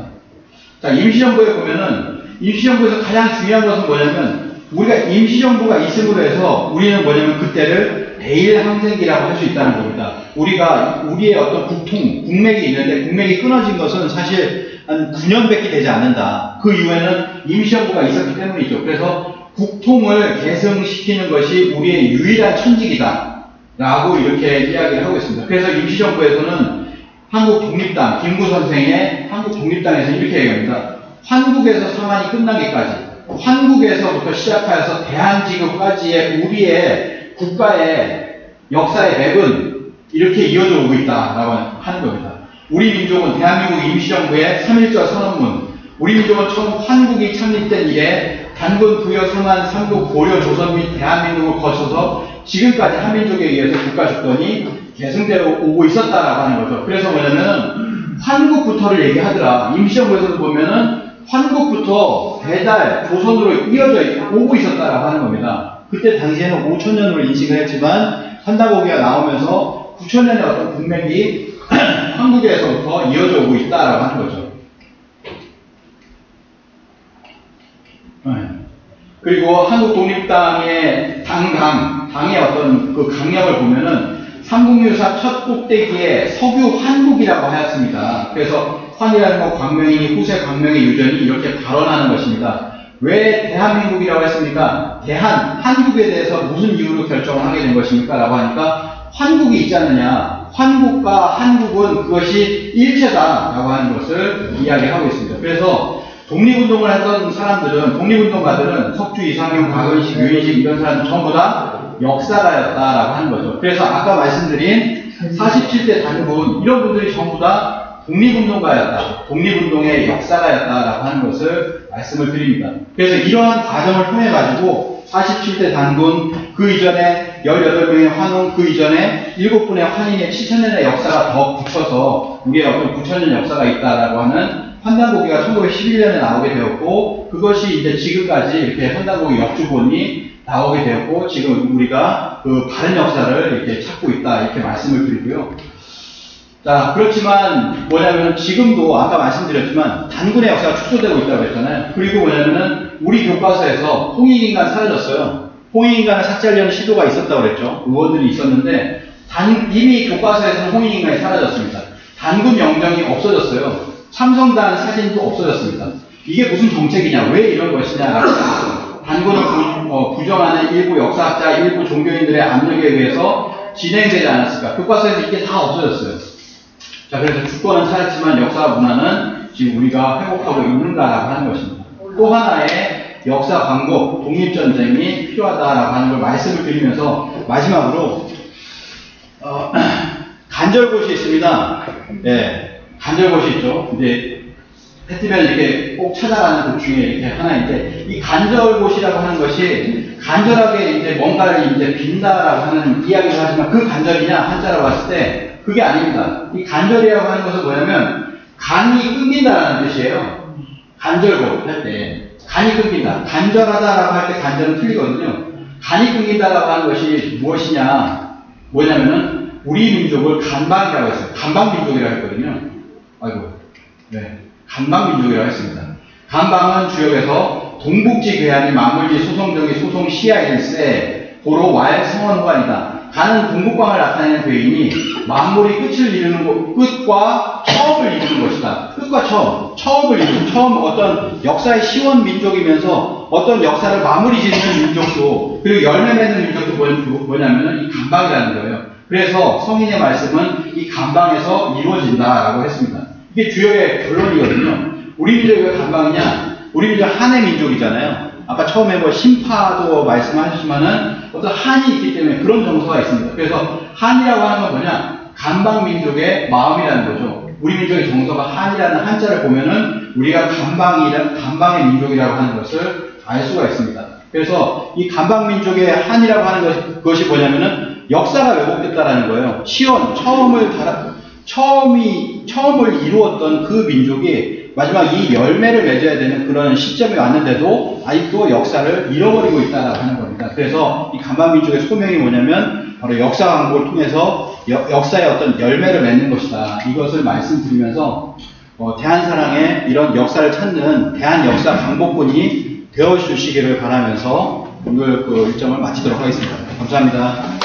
자, 임시정부에 보면은 임시정부에서 가장 중요한 것은 뭐냐면 우리가 임시정부가 있음으로 해서 우리는 뭐냐면 그때를 대일항쟁기라고 할 수 있다는 겁니다. 우리가 우리의 어떤 국맥이 있는데 국맥이 끊어진 것은 사실 한 9년밖에 되지 않는다. 그 이후에는 임시정부가 있었기 때문이죠. 그래서 국통을 계승시키는 것이 우리의 유일한 천직이다 라고 이렇게 이야기를 하고 있습니다. 그래서 임시정부에서는 한국 독립당, 김구 선생의 한국 독립당에서 이렇게 얘기합니다. 환국에서 상한이 끝나기까지, 환국에서부터 시작하여서 대한지금까지의 우리의 국가의 역사의 맥은 이렇게 이어져 오고 있다라고 하는 겁니다. 우리 민족은 대한민국 임시정부의 3.1절 선언문, 우리 민족은 처음 환국이 창립된 이래 단군 부여 상한 삼국 고려 조선 및 대한민국을 거쳐서 지금까지 한민족에 의해서 국가 주권이 계승되어 오고 있었다라고 하는 거죠. 그래서 뭐냐면 환국부터를 얘기하더라. 임시정부에서도 보면은 환국부터 대달 조선으로 이어져 오고 있었다라고 하는 겁니다. 그때 당시에는 5,000년으로 인식을 했지만 환단고기가 나오면서 9,000년의 어떤 문맥이 한국에서부터 이어져 오고 있다라고 하는 거죠. 그리고 한국 독립당의 당의 어떤 그 강령을 보면은 삼국유사 첫 꼭대기에 석유 환국이라고 하였습니다. 그래서 환이라는 건 광명이니 후세 광명의 유전이 이렇게 발언하는 것입니다. 왜 대한민국이라고 했습니까? 한국에 대해서 무슨 이유로 결정을 하게 된 것입니까? 라고 하니까 환국이 있지 않느냐. 환국과 한국은 그것이 일체다라고 하는 것을 이야기하고 있습니다. 그래서 독립운동을 했던 사람들은, 독립운동가들은 석주, 이상용, 박은식, 유인식 이런 사람들 전부 다 역사가였다라고 하는 거죠. 그래서 아까 말씀드린 47대 단군 이런 분들이 전부 다 독립운동가였다, 독립운동의 역사가였다라고 하는 것을 말씀을 드립니다. 그래서 이러한 과정을 통해 가지고 47대 단군, 그 이전에 18명의 환웅, 그 이전에 7분의 환인의 7,000년의 역사가 더 붙여서 우리의 어떤 9,000년 역사가 있다라고 하는 환단고기가 1911년에 나오게 되었고, 그것이 이제 지금까지 이렇게 환단고기 역주본이 나오게 되었고, 지금 우리가 그 바른 역사를 이렇게 찾고 있다, 이렇게 말씀을 드리고요. 자, 그렇지만 뭐냐면 지금도 아까 말씀드렸지만 단군의 역사가 축소되고 있다고 했잖아요. 그리고 뭐냐면은 우리 교과서에서 홍익인간 사라졌어요. 홍익인간을 삭제하려는 시도가 있었다고 그랬죠. 의원들이 있었는데 이미 교과서에서는 홍익인간이 사라졌습니다. 단군 영정이 없어졌어요. 참성단 사진도 없어졌습니다. 이게 무슨 정책이냐, 왜 이런 것이냐라고 단군을 부정하는 일부 역사학자, 일부 종교인들의 압력에 의해서 진행되지 않았을까. 교과서에서 이게 다 없어졌어요. 자, 그래서 주권은 살았지만 역사 문화는 지금 우리가 회복하고 있는가라고 하는 것입니다. 또 하나의 역사 광고, 독립전쟁이 필요하다라고 하는 걸 말씀을 드리면서 마지막으로 간절곶이 있습니다. 네, 간절곶이 있죠. 근데 해뜨면 이렇게 꼭 찾아가는 것 중에 이렇게 하나인데, 이 간절곶이라고 하는 것이 간절하게 이제 뭔가를 이제 빈다라고 하는 이야기를 하지만 그 간절이냐 한자로 봤을 때 그게 아닙니다. 이 간절이라고 하는 것은 뭐냐면 간이 끊긴다라는 뜻이에요. 간절곶 할 때 간이 끊긴다. 간절하다라고 할 때 간절은 틀리거든요. 간이 끊긴다라고 하는 것이 무엇이냐, 뭐냐면은 우리 민족을 간방이라고 했어요. 간방민족이라고 했거든요. 아이고, 네, 간방민족이라고 했습니다. 간방은 주역에서 동북지 괴한이 만물지 소송정이 소송시야일세 고로 왈 성원관이다. 가는 동북방을 나타내는 괴인이 만물이 끝을 이루는 것, 끝과 처음을 이루는 것이다. 끝과 처음을 이루는, 처음 어떤 역사의 시원 민족이면서 어떤 역사를 마무리 짓는 민족도, 그리고 열매 맺는 민족도 뭐냐면은 이 간방이라는 거예요. 그래서 성인의 말씀은 이 간방에서 이루어진다라고 했습니다. 이게 주역의 결론이거든요. 우리 민족이 왜 간방이냐? 우리 민족 한의 민족이잖아요. 아까 처음에 뭐 신파도 말씀하셨지만은 어떤 한이 있기 때문에 그런 정서가 있습니다. 그래서 한이라고 하는 건 뭐냐? 간방민족의 마음이라는 거죠. 우리 민족의 정서가 한이라는 한자를 보면은 우리가 간방의 민족이라고 하는 것을 알 수가 있습니다. 그래서 이 간방민족의 한이라고 하는 것이 뭐냐면은 역사가 왜곡됐다라는 거예요. 처음을 이루었던 그 민족이 마지막 이 열매를 맺어야 되는 그런 시점이 왔는데도 아직도 역사를 잃어버리고 있다라고 하는 겁니다. 그래서 이 간방민족의 소명이 뭐냐면 바로 역사 광고를 통해서 역사의 어떤 열매를 맺는 것이다. 이것을 말씀드리면서 대한사랑의 이런 역사를 찾는 대한역사 광복군이 되어주시기를 바라면서 오늘 그 일정을 마치도록 하겠습니다. 감사합니다.